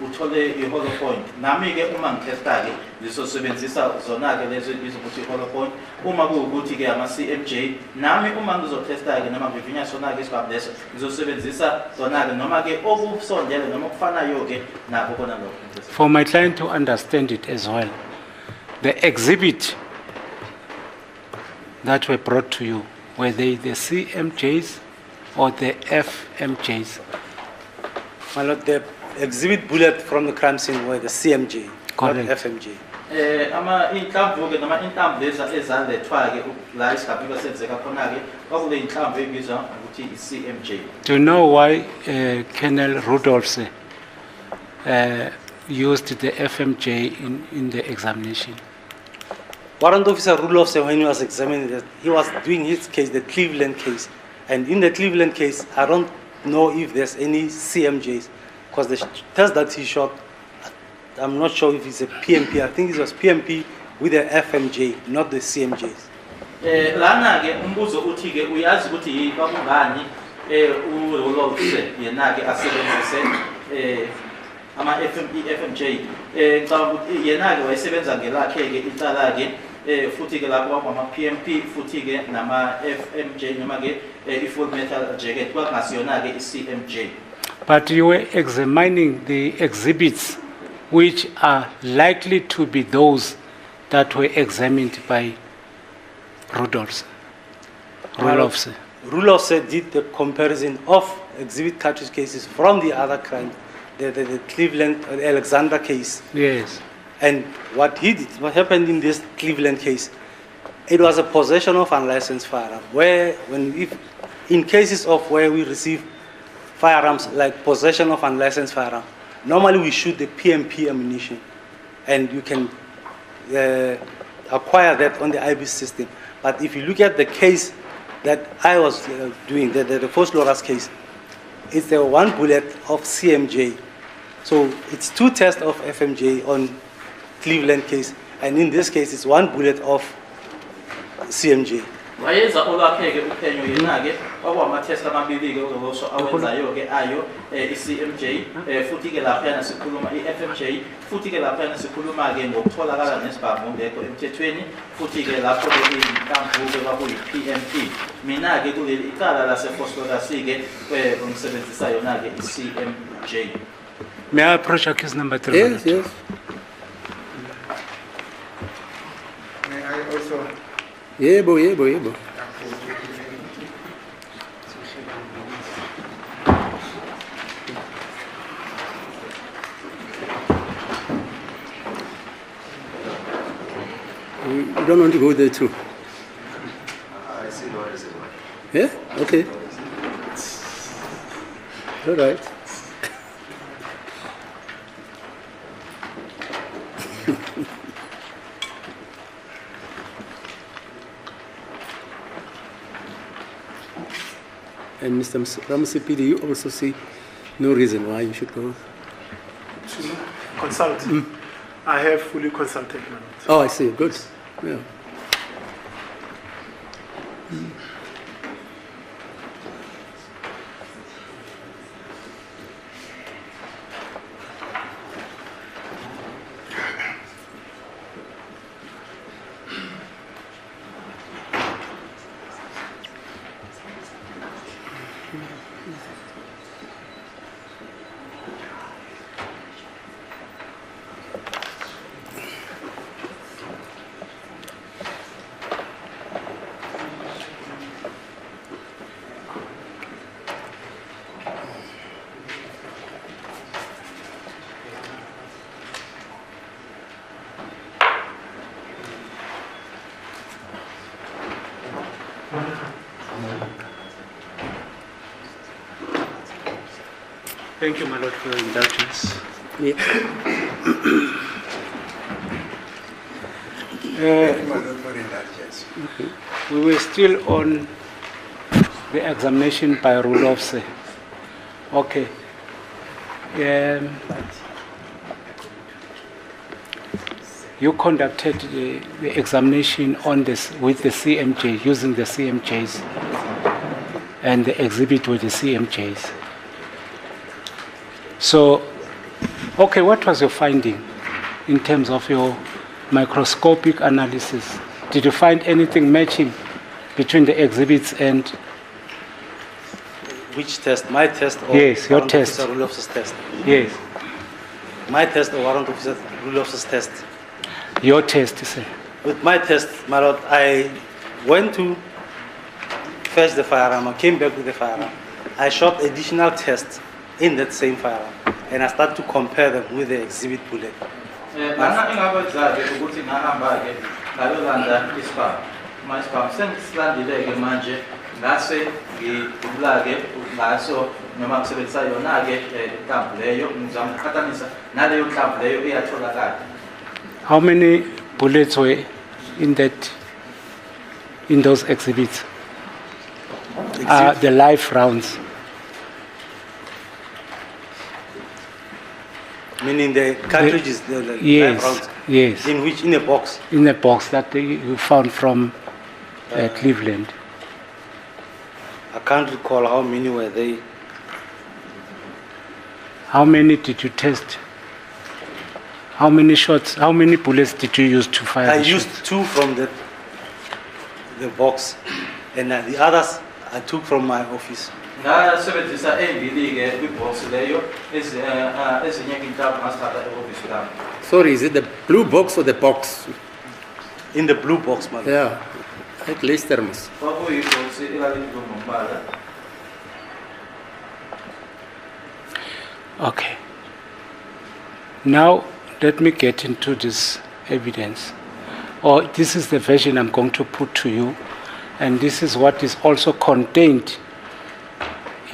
uthole i-hollow point nami ke uma ngitesta ke ngizosebenzisa zona ke lezo ebizwa ukuthi i-hollow point uma kuwukuthi ke ama CMJ nami uma ngizotesta ke noma ngivinya sona ke isibhamu leso ngizosebenzisa zona ke noma ke okusondele noma okufanayo ke nakho kona lokho. For my client to understand it as well, the exhibit that were brought to you, were they the CMJs or the FMJs? My lord, the exhibit bullet from the crime scene were the CMJ, Correct. not FMJ. Ama inhlamvu ke noma inhlamvu leza ezalethwa ke la isigabika senzeka khona ke kwakule inhlamvu ebizwa ukuthi i-CMJ. Do you know why Colonel Rudolphs used the FMJ in the examination? Warrant Officer Rudolph, when he was examining that, he was doing his case, the Cleveland case. And in the Cleveland case, I don't know if there's any CMJs, because the test that he shot, I'm not sure if it's a PMP. I think it was PMP with the FMJ, not the CMJs. Lana ke umbuzo uthi ke uyazi ukuthi bakungani uRudolph yena ke asebenzise ama FMJ ngicabanga ukuthi yena ke wayesebenza ngelakhe ke icala ke futhi ke lapho kwama PMP futhi ke nama FMJ noma ke i-full metal jacket kwakungasiyona ke i-CMJ. But you were examining the exhibits which are likely to be those that were examined by Rudolphs. Rudolph did the comparison of exhibit cartridge cases from the other crime, the Cleveland Alexander case. Yes. And what he did, what happened in this Cleveland case, it was a possession of unlicensed firearm. In cases of where we receive firearms like possession of unlicensed firearm, normally we shoot the PMP ammunition, and you can acquire that on the IB system. But if you look at the case that I was doing, the first Laura's case, it's the one bullet of CMJ. So it's two tests of FMJ on Cleveland case, and in this case, it's one bullet of CMJ. Wayenza olwakhe ke uphenyo yena ke kwakwama-test amabili ke olosho awenzayo ke ayo i-CMJ futhi ke laphayana sikhuluma i-FMJ futhi ke laphayana sikhuluma ke ngokutholakala nesibhamu ngekho emthethweni futhi ke lapho ke inhlamvu ke kwakuyi-PMP. Mina ke kuleli icala lase-Phosphorus ke ngisebenzisa yona ke i-CMJ. May I approach case number 3? Yes, yes. May I also? Yebo. You don't want to go there too? I see no reason why. Yeah? Okay. All right. And Mr. Ramsey, you also see no reason why you should go? To consult. I have fully consulted my lord. Oh, I see. Good. Yeah. Thank you, my lord, for your indulgence. Yeah. We were still on the examination by Rudolphs. Okay. you conducted the examination on this with the CMJ, using the CMJs, and the exhibit with the CMJs. So, okay, what was your finding in terms of your microscopic analysis? Did you find anything matching between the exhibits and... Which test? My test or Yes, your warrant test. officer, rule officer's test? Yes, My test or warrant officer, rule officer's test? your test, sir. With my test, my lord, I went to fetch the firearm. I came back with the firearm. I shot additional tests in that same firearm, and I started to compare them with the exhibit bullet. Lana engakwenza-ke ukuthi ngahamba-ke ngayolanda isibhamu. Uma isibhamu sengisilandile-ke manje ngase ngidubula-ke ngaso noma ngisebenzisa yona-ke inhlamvu leyo ngizama ukuqhathanisa naleyo nhlamvu leyo eyatholakala. How many bullets were in those exhibits? The live rounds. Meaning the cartridges, the Yes, live rounds. yes. In which, in a box? In a box that you found from Cleveland. I can't recall how many were they. How many did you test? How many shots, how many bullets did you use to fire I the used shots? 2 from the box, and the others I took from my office. Ngasebenzisa ey'mbili-ke kwibhoksi leyo ezinye-ke inhlamvu ngasithatha ehhovisi lami. Sorry, is it the blue box or the box? In the blue box, man. Yeah, at least thermos. Kwakuyibhoksi elalibizwa ngombala. Okay. Now, let me get into this evidence. Or this is the version I'm going to put to you, and this is what is also contained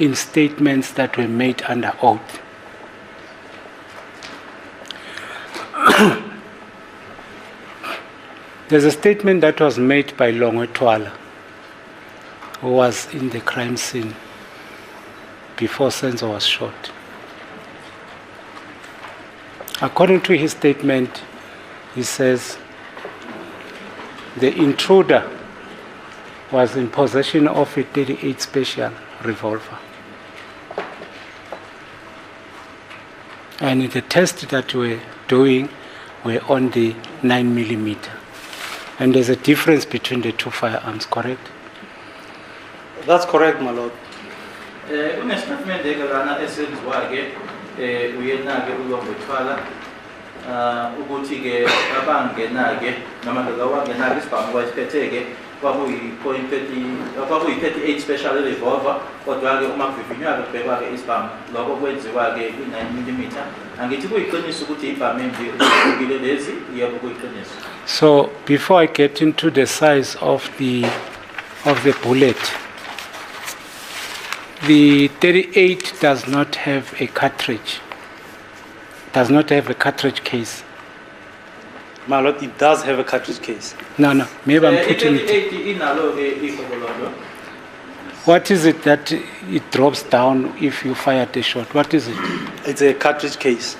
in statements that were made under oath. There's a statement that was made by Longwe Twala, who was in the crime scene before Senzo was shot. According to his statement, he says the intruder was in possession of a 38 special revolver. And the tests that we're doing were on the 9mm. And there's a difference between the two firearms, correct? That's correct, my lord. Kunestatement-ke lana esenziwa-ke uyena-ke uLongwe Twala ukuthi-ke abangena-ke noma lawangena-ke isibhamu kwasiphethe-ke kwakuyi-38 special revolver, kodwa-ke uma kuvivinywa-ke kubhekwa-ke isibhamu lokho kwenziwa-ke kwi-9mm. Angithi kuyiqiniso ukuthi ibhamu embi lezi, yebo kuyiqiniso. So before I get into the size of the bullet, the 38 does not have a cartridge. Does not have a cartridge case. My lord, it does have a cartridge case. No. Maybe I'm putting it. I-38 inalo-ke ihlobololo. What is it that it drops down if you fire the shot? What is it? It's a cartridge case.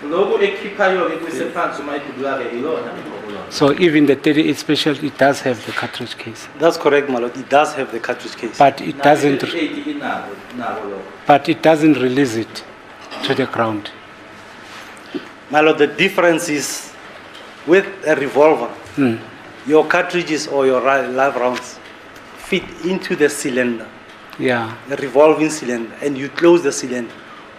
Lokhu ekhiphayo-ke kwisephansi uma idubula-ke ilona ihlobololo. So even the 38 special, it does have the cartridge case. That's correct, my lord. It does have the cartridge case. But it doesn't. 38 inalo lokho. But it doesn't release it to the ground. My lord, the difference is with a revolver, your cartridges or your live rounds fit into the cylinder, Yeah. the revolving cylinder, and you close the cylinder.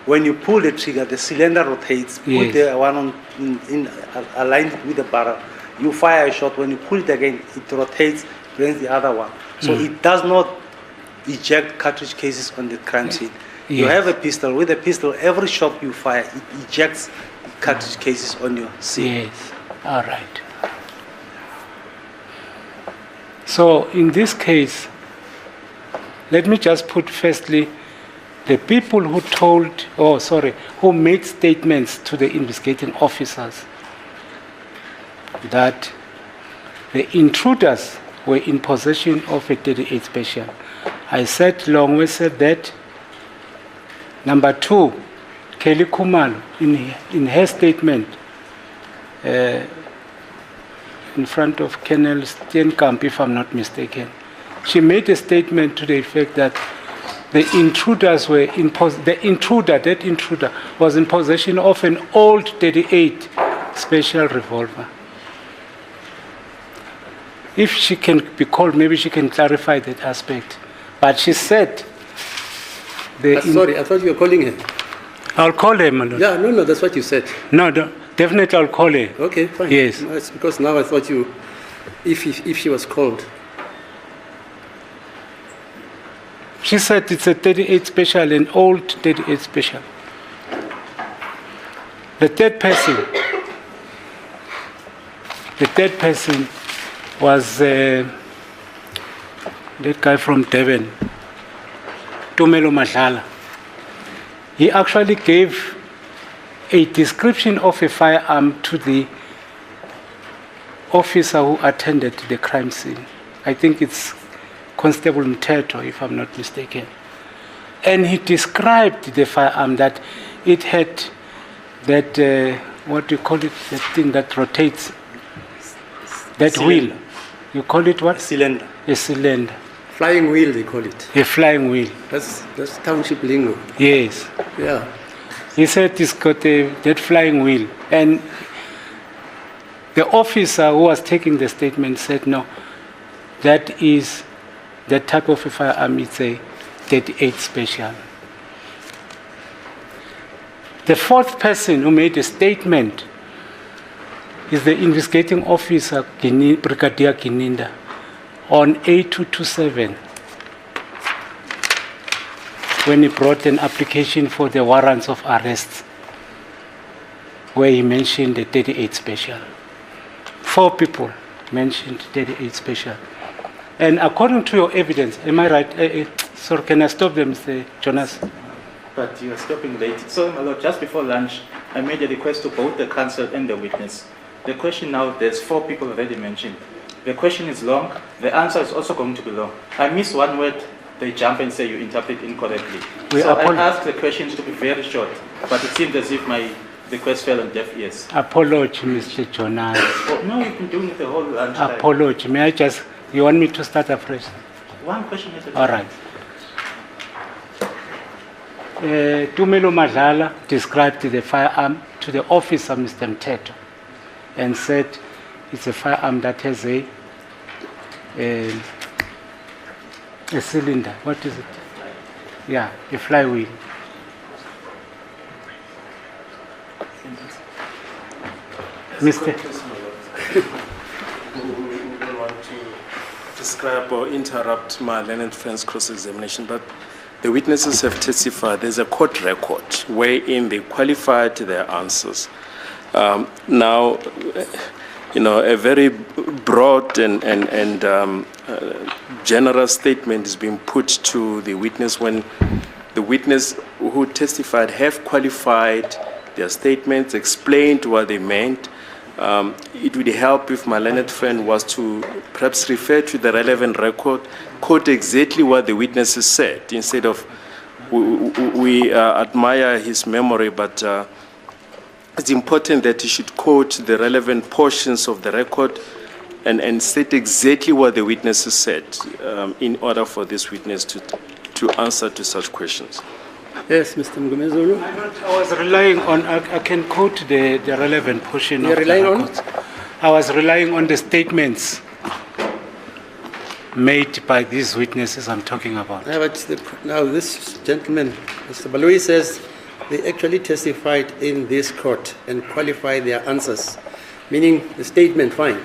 When you pull the trigger, the cylinder rotates. Yes. Put the one on aligned with the barrel. You fire a shot. When you pull it again, it rotates against the other one. So it does not eject cartridge cases on the crime scene. You Yes. have a pistol. With a pistol, every shot you fire, it ejects cartridge cases on your scene. Yes. All right. So in this case, let me just put firstly the people who who made statements to the investigating officers that the intruders were in possession of a 38 special. I said Longwe said that. Number 2, Kelly Kumalo in her statement in front of Colonel Steenkamp, if I'm not mistaken. She made a statement to the effect that the intruders were that intruder was in possession of an old 38 special revolver. If she can be called, maybe she can clarify that aspect. But she said... sorry, I thought you were calling her. I'll call her, my lord. Yeah, no, that's what you said. No, definitely I'll call her. Okay, fine. Yes. No, it's because now I thought you, if she was called. She said it's a 38 special, an old 38 special. The third person was that guy from Devon, Tumelo Madlala. He actually gave a description of a firearm to the officer who attended the crime scene. I think it's Constable Mteto, if I'm not mistaken. And he described the firearm that it had that, what do you call it, that thing that rotates, that Cylinder. wheel. You call it what? Cylinder. A cylinder. Flying wheel, they call it. A flying wheel. That's township lingo. Yes. Yeah. He said it's got that flying wheel. And the officer who was taking the statement said, no, that is that type of a firearm. It's a 38 special. The fourth person who made a statement is the investigating officer, Brigadier Gininda, on A227, when he brought an application for the warrants of arrest, where he mentioned the 38 special. 4 people mentioned 38 special. And according to your evidence, am I right? Sorry, can I stop them, Mr. Jonas? But you are stopping late. So, my lord, just before lunch, I made a request to both the counsel and the witness. The question now, there's 4 people already mentioned. The question is long. The answer is also going to be long. I missed one word. They jump and say you interpret incorrectly. So I asked the questions to be very short, but it seemed as if my request fell on deaf ears. Apology, Mr. Jonas. Oh, no, you've been doing it the whole lunchtime. Apology. May I just, you want me to start afresh? One question at a time. All right. Tumelo Madlala described the firearm to the officer, Mr. Mteto, and said it's a firearm that has a cylinder. What is it? Yeah, a flywheel. Mr. We don't want to describe or interrupt my learned friend's cross-examination, but the witnesses have testified. There's a court record wherein they qualified their answers. Now, a very broad and generous statement is being put to the witness when the witness who testified have qualified their statements, explained what they meant. It would help if my learned friend was to perhaps refer to the relevant record, quote exactly what the witnesses said, instead of we admire his memory, but it's important that he should quote the relevant portions of the record and state exactly what the witnesses said in order for this witness to answer to such questions. Yes, Mr. Mgomezulu. I was relying on, I can quote the relevant portion You're of relying the on? records. I was relying on the statements made by these witnesses I'm talking about. Yeah, but now this gentleman, Mr. Balui, says they actually testified in this court and qualified their answers, meaning the statement, fine,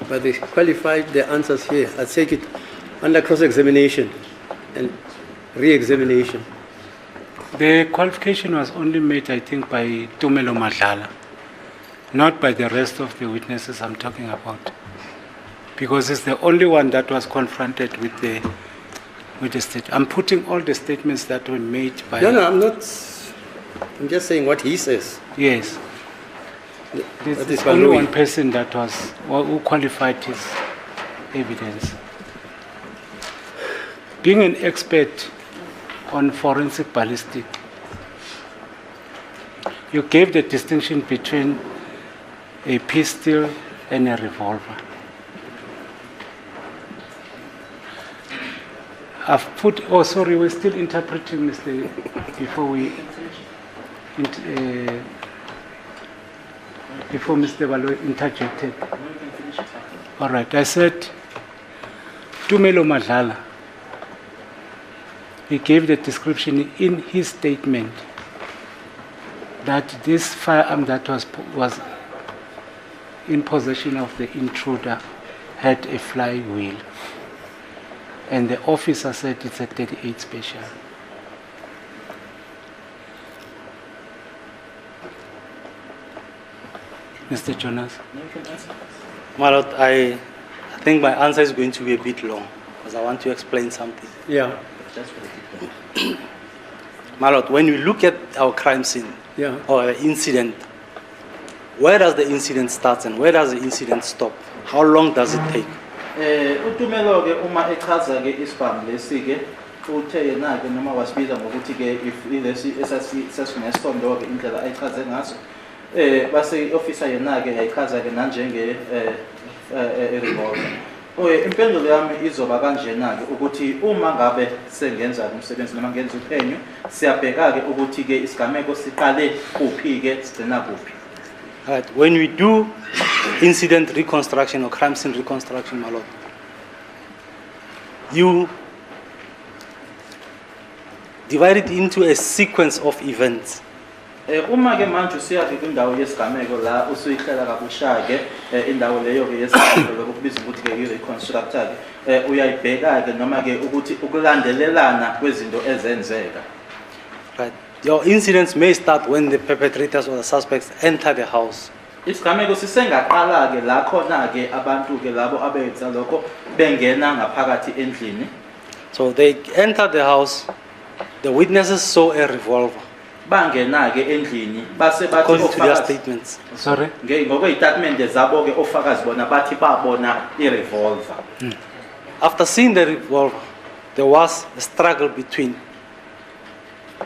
but they qualified their answers here. I take it under cross-examination and re-examination. The qualification was only made, I think, by Tumelo Madlala, not by the rest of the witnesses I'm talking about, because it's the only one that was confronted with the state. I'm putting all the statements that were made by... No, I'm not. I'm just saying what he says. Yes. That is There's only Balui. one person that was, who qualified his evidence. Being an expert on forensic ballistic, you gave the distinction between a pistol and a revolver. I've put, oh sorry, we're still interpreting, Mr. Before we, before Mr. Balo interjected. All right, I said, Tumelo Madlala, he gave the description in his statement that this firearm that was in possession of the intruder had a flywheel. And the officer said it's a 38 special. Mr. Jonas? My Lord, I think my answer is going to be a bit long because I want to explain something. Yeah. My Lord, when you look at our crime scene Yeah. or an incident, where does the incident start and where does the incident stop? How long does it take? Utumelo ke uma echaza ke isibhamu lesi ke uthe yena ke noma wasibiza ngokuthi ke if ilesi esasinesondo ke indlela ayichaze ngaso base officer yena ke yayichaza ke nanjenge revolver. Impendulo yami izoba kanjena ke ukuthi uma ngabe sengenza umsebenzi noma ngenza uphenyo siyabheka ke ukuthi ke isigameko siqale kuphi ke sigcina kuphi. Right. When we do incident reconstruction or crime scene reconstruction, my Lord, you divide it into a sequence of events. Uma ke manje usiya ke kwindawo yesigameko la usuyihlela kabusha ke indawo leyo ke yesigameko lokubiza ukuthi ke i-reconstructor ke uyayibheka ke noma ke ukuthi ukulandelelana kwezinto ezenzeka. Right. Your incidents may start when the perpetrators or the suspects enter the house. Isigameko sisengaqala ke la khona ke abantu ke labo abenza lokho bengena ngaphakathi endlini. So they enter the house, the witnesses saw a revolver. Bangena ke endlini base bathi According to their ofakazi statements. Sorry? ngokwezitatimende zabo ke ofakazi bona bathi babona i-revolver. After seeing the revolver, there was a struggle between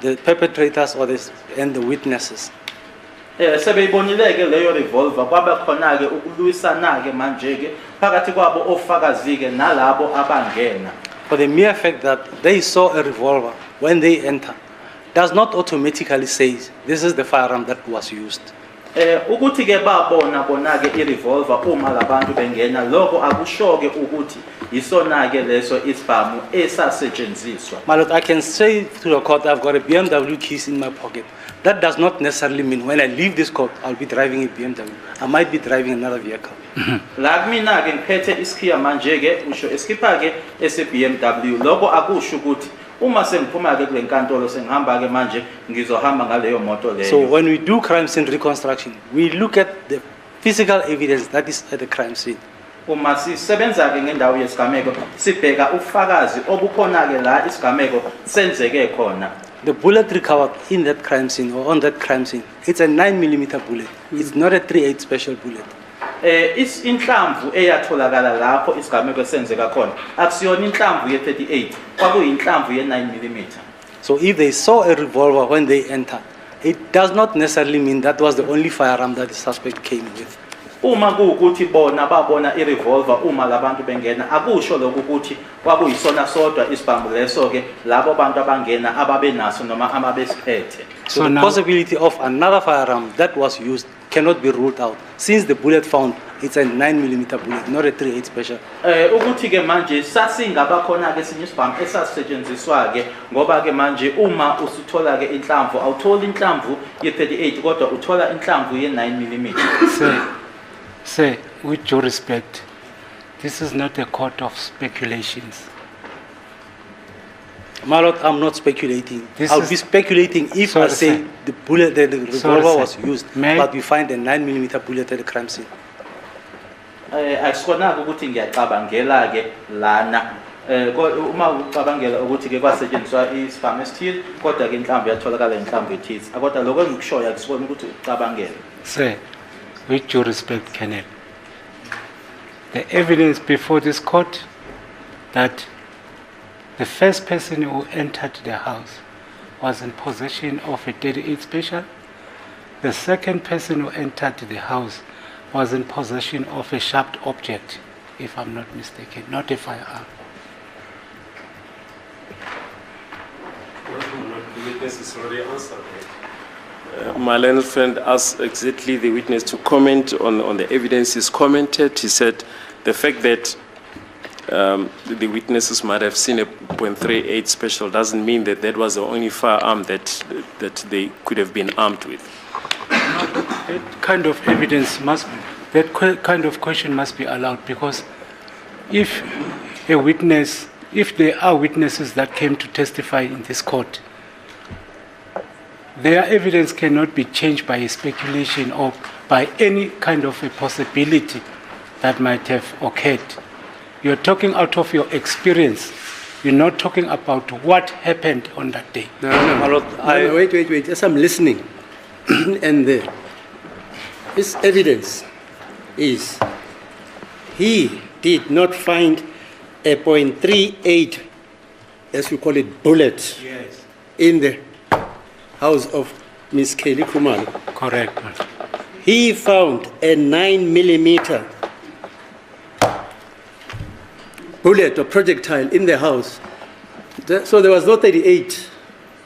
the perpetrators and the witnesses. Sebeyibonile ke leyo revolver kwaba khona ke ukulwisana ke manje ke phakathi kwabo ofakazi ke nalabo abangena. For the mere fact that they saw a revolver when they enter does not automatically say this is the firearm that was used. Ukuthi ke babona bona ke i-revolver uma labantu bengena lokho akusho ke ukuthi isona ke leso isibhamu esasetshenziswa. My Lord, I can say to the court I've got a BMW keys in my pocket. That does not necessarily mean when I leave this court I'll be driving a BMW. I might be driving another vehicle. La kumina ke ngiphethe isikhiya manje ke usho esikipha ke ese BMW lokho akusho ukuthi uma sengiphuma ke kule nkantolo sengihamba ke manje ngizohamba ngaleyo moto leyo. So when we do crime scene reconstruction, we look at the physical evidence that is at the crime scene. Uma sisebenza ke ngendawo yesigameko sibheka ufakazi obukhona ke la isigameko senzeke khona. The bullet recovered in that crime scene or on that crime scene, it's a 9mm bullet. It's not a 38 special bullet. Inhlamvu eyatholakala lapho isigameko senzeka khona akusiyona inhlamvu ye-38 kwakuyinhlamvu ye-9mm. So if they saw a revolver when they entered, it does not necessarily mean that was the only firearm that the suspect came with. Uma kuukuthi bona babona i-revolver uma labantu bengena akusho lokho ukuthi kwakuyisona sodwa isibhamu leso ke labo bantu abangena ababenaso noma ababesiphethe. So the possibility of another firearm that was used cannot be ruled out since the bullet found it's a 9mm bullet, not a 38 special. Ukuthi ke manje sasingaba khona ke sinye isibhamu esasisetshenziswa ke ngoba ke manje uma usuthola ke inhlamvu awuthola inhlamvu ye-38 kodwa uthola inhlamvu ye-9mm. Sir, with due respect, this is not a court of speculations. My Lord, I'm not speculating. This I'll is- be speculating if Sorry, I say sir. the bullet, the revolver sir. was used, May I- but we find a 9mm bullet at the crime scene. Akusikhona ukuthi ngiyacabangela ke lana uma ucabangela ukuthi ke kwasetshenziswa isibhamu esithile kodwa ke inhlamvu yatholakala inhlamvu ethize kodwa lokho engikushoyo akusikona ukuthi ucabangele. Sir, with due respect, Colonel, the evidence before this court that the first person who entered the house was in possession of a 38 special. The second person who entered the house was in possession of a sharp object, if I'm not mistaken, not a firearm. The witness has already answered. My learned friend asked exactly the witness to comment on the evidence he's commented. He said the fact that the witnesses might have seen a .38 special doesn't mean that that was the only firearm that they could have been armed with. That kind of evidence that kind of question must be allowed, because if there are witnesses that came to testify in this court, their evidence cannot be changed by a speculation or by any kind of a possibility that might have occurred. You're talking out of your experience. You're not talking about what happened on that day. No, wait. As I'm listening, and his evidence is he did not find a .38, as you call it, bullet in the house of Miss Kelly Kumalo. Correct. He found a 9mm bullet or projectile in the house. So there was no 38,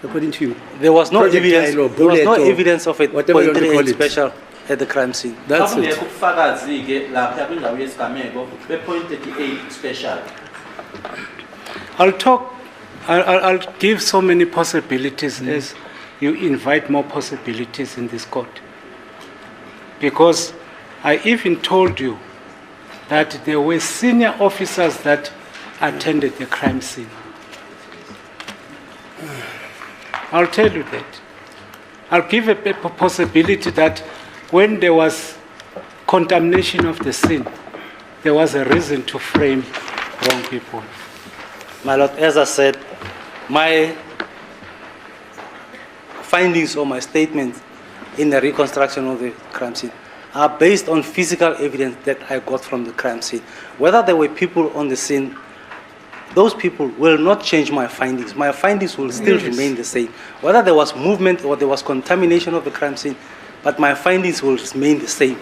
according to you. There was no evidence. Or There was bullet no or evidence of a whatever you want to call .38 it. special at the crime scene. That's it. .38 special. I'll give so many possibilities as you invite more possibilities in this court. Because I even told you that there were senior officers that attended the crime scene. I'll tell you that. I'll give a possibility that when there was contamination of the scene, there was a reason to frame wrong people. My Lord, as I said, my findings or my statements in the reconstruction of the crime scene are based on physical evidence that I got from the crime scene. Whether there were people on the scene, those people will not change my findings. My findings will still remain the same. Whether there was movement or there was contamination of the crime scene, but my findings will remain the same.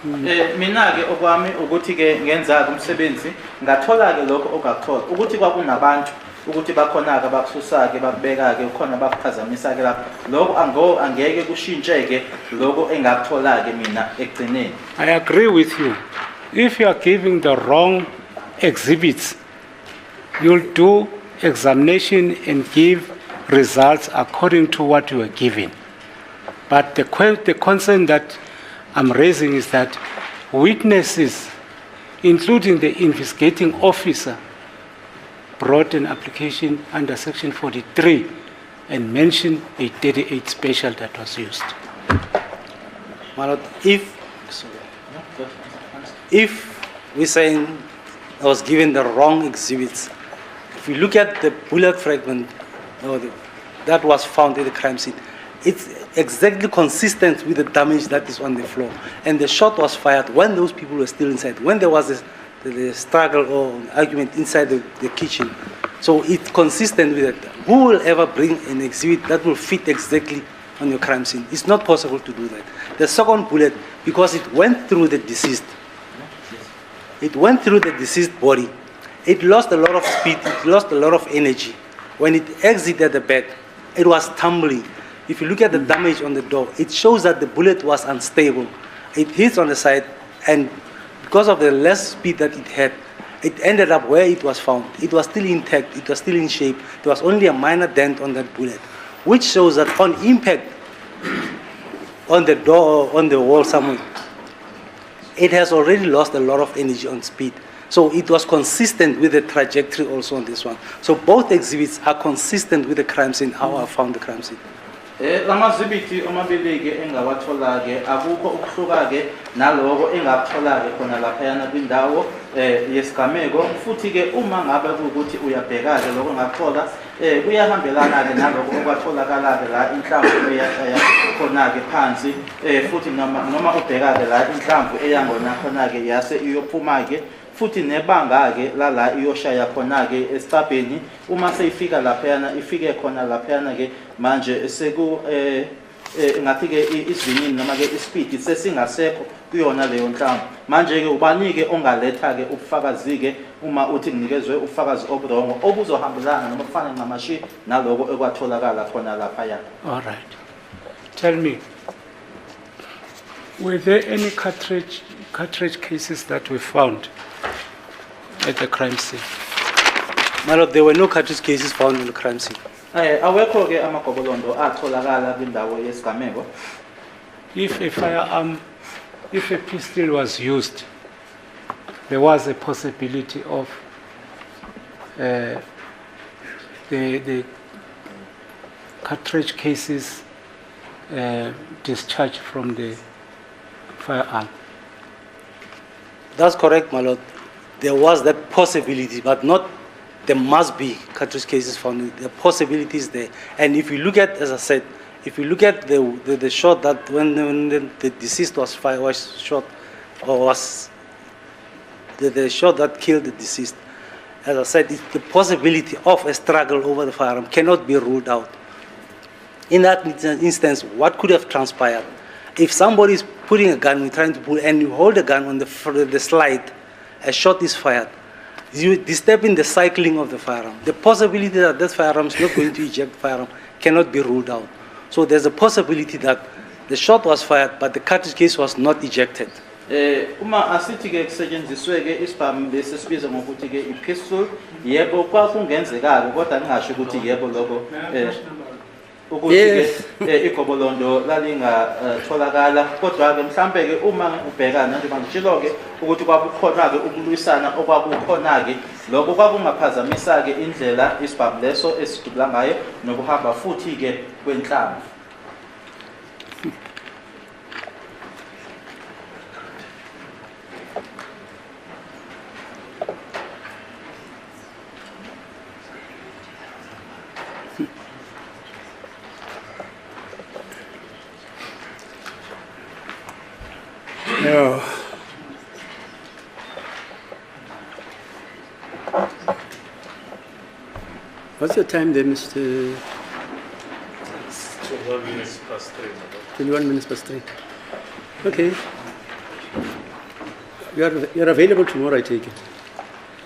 Mina ke okwami ukuthi ke ngenza umsebenzi ngathola ke lokho okakuthola ukuthi kwakunabantu ukuthi bakhona ke bakususa ke bakubeka ke ukhona bakuphazamisa ke lapho lokho angeke kushintshe ke lokho engakuthola ke mina ekugcineni. I agree with you. If you are giving the wrong exhibits, you'll do examination and give results according to what you are given. But the concern that I'm raising is that witnesses, including the investigating officer, brought an application under Section 43 and mentioned a 38 special that was used. My Lord, if we're saying I was given the wrong exhibits, if you look at the bullet fragment that was found in the crime scene, it's exactly consistent with the damage that is on the floor. And the shot was fired when those people were still inside, when there was the struggle or argument inside the kitchen. So it's consistent with it. Who will ever bring an exhibit that will fit exactly on your crime scene? It's not possible to do that. The second bullet, because it went through the deceased, it went through the deceased body. It lost a lot of speed, it lost a lot of energy. When it exited the back, it was tumbling. If you look at the damage on the door, it shows that the bullet was unstable. It hits on the side, and because of the less speed that it had, it ended up where it was found. It was still intact, it was still in shape. There was only a minor dent on that bullet, which shows that on impact on the door or on the wall somewhere, it has already lost a lot of energy on speed. So it was consistent with the trajectory also on this one. So both exhibits are consistent with the crime scene, how I found the crime scene. Lamazibiti omabili ke engawathola ke akukho ukuhluka ke naloko engakuthola ke khona laphayana kwindawo yesigameko futhi ke uma ngabe ukuthi uyabheka ke lokho engakuthola kuyahambelana ke naloko okwatholakala ke la inhlamvu eyashaya khona ke phansi futhi noma ubheka ke la inhlamvu eyangona khona ke yase iyophuma ke futhi nebanga ke la iyoshaya khona ke esicabheni uma seyifika laphayana ifike khona laphayana ke manje seku ngathi ke isivinini noma ke ispeed sesingasekho kuyona leyo nhlamvu. Manje ke ubanike ongaletha ke ubufakazi ke uma uthi kunikezwe ubufakazi oburongo obuzohambelana noma kufana nqamashi naloko ekwatholakala khona lapha ya. All right. Tell me, were there any cartridge cases that were found at the crime scene? My lord, there were no cartridge cases found in the crime scene. Awekho ke amagobolondo atholakala kwindawo yesigameko. If a firearm, if a pistol was used, there was a possibility of the cartridge cases discharged from the firearm. That's correct, my lord. There was that possibility, but not there must be cartridge cases found. The possibility is there. And if you look at, as I said, if you look at the shot that when the deceased was shot, or was the shot that killed the deceased, as I said, the possibility of a struggle over the firearm cannot be ruled out. In that instance, what could have transpired? If somebody is putting a gun, trying to pull, and you hold the gun on the slide, a shot is fired, you disturbing the cycling of the firearm. The possibility that that firearm is not going to eject firearm cannot be ruled out. So there's a possibility that the shot was fired, but the cartridge case was not ejected. Uma asithi ke kusetshenziswe ke isibhamu lesi sibiza ngokuthi ke i-pistol, yebo kwakungenzeka kodwa ngingasho ukuthi yebo lokho ukuthi ke igobolondo lalingatholakala kodwa ke mhlambe ke uma ubhekana nje mangitshilo ke ukuthi kwakukhona ke ukulwisana okwakukhona ke lokho kwakungaphazamisa ke indlela isibhamu leso esidubula ngayo nokuhamba futhi ke kwenhlamvu. No. What's your time there, Mr. 21 minutes past 3. 21 minutes past 3. Okay. You're available tomorrow, I take it.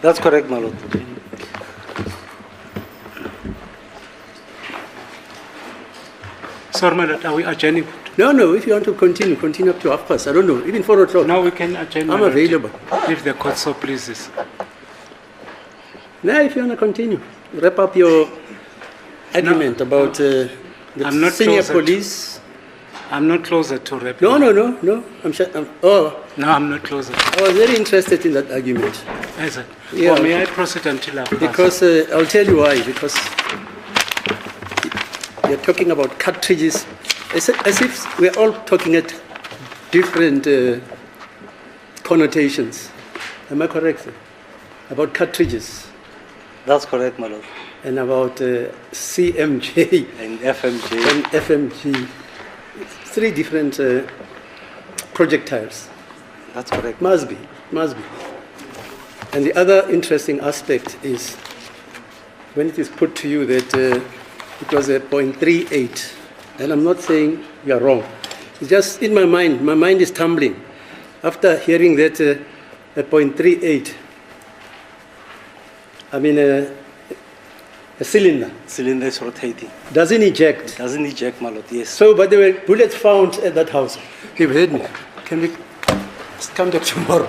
That's correct, my lord. Sorry, my lord, are we adjourning? No, if you want to continue up to 1:30. I don't know, even 4 o'clock. Now we can adjourn. I'm available. If the court so pleases. Now, if you want to continue, wrap up your argument about the I'm not senior closer police. I'm not closer to rep. No. I'm sure. No, I'm not closer. I was very interested in that argument. Is it? Yeah. Or may I proceed until I've Because I'll tell you why. Because you're talking about cartridges, as if we're all talking at different connotations. Am I correct, sir? About cartridges. That's correct, my lord. And about CMJ And FMJ. and FMG. 3 different projectiles. That's correct. Must be. And the other interesting aspect is when it is put to you that it was a .38, and I'm not saying you are wrong. It's just in my mind is tumbling. After hearing that a .38, I mean a cylinder. Cylinder is rotating. Doesn't eject. Doesn't eject, my lord, yes. So, but there were bullets found at that house. You've heard me. Can we come back tomorrow?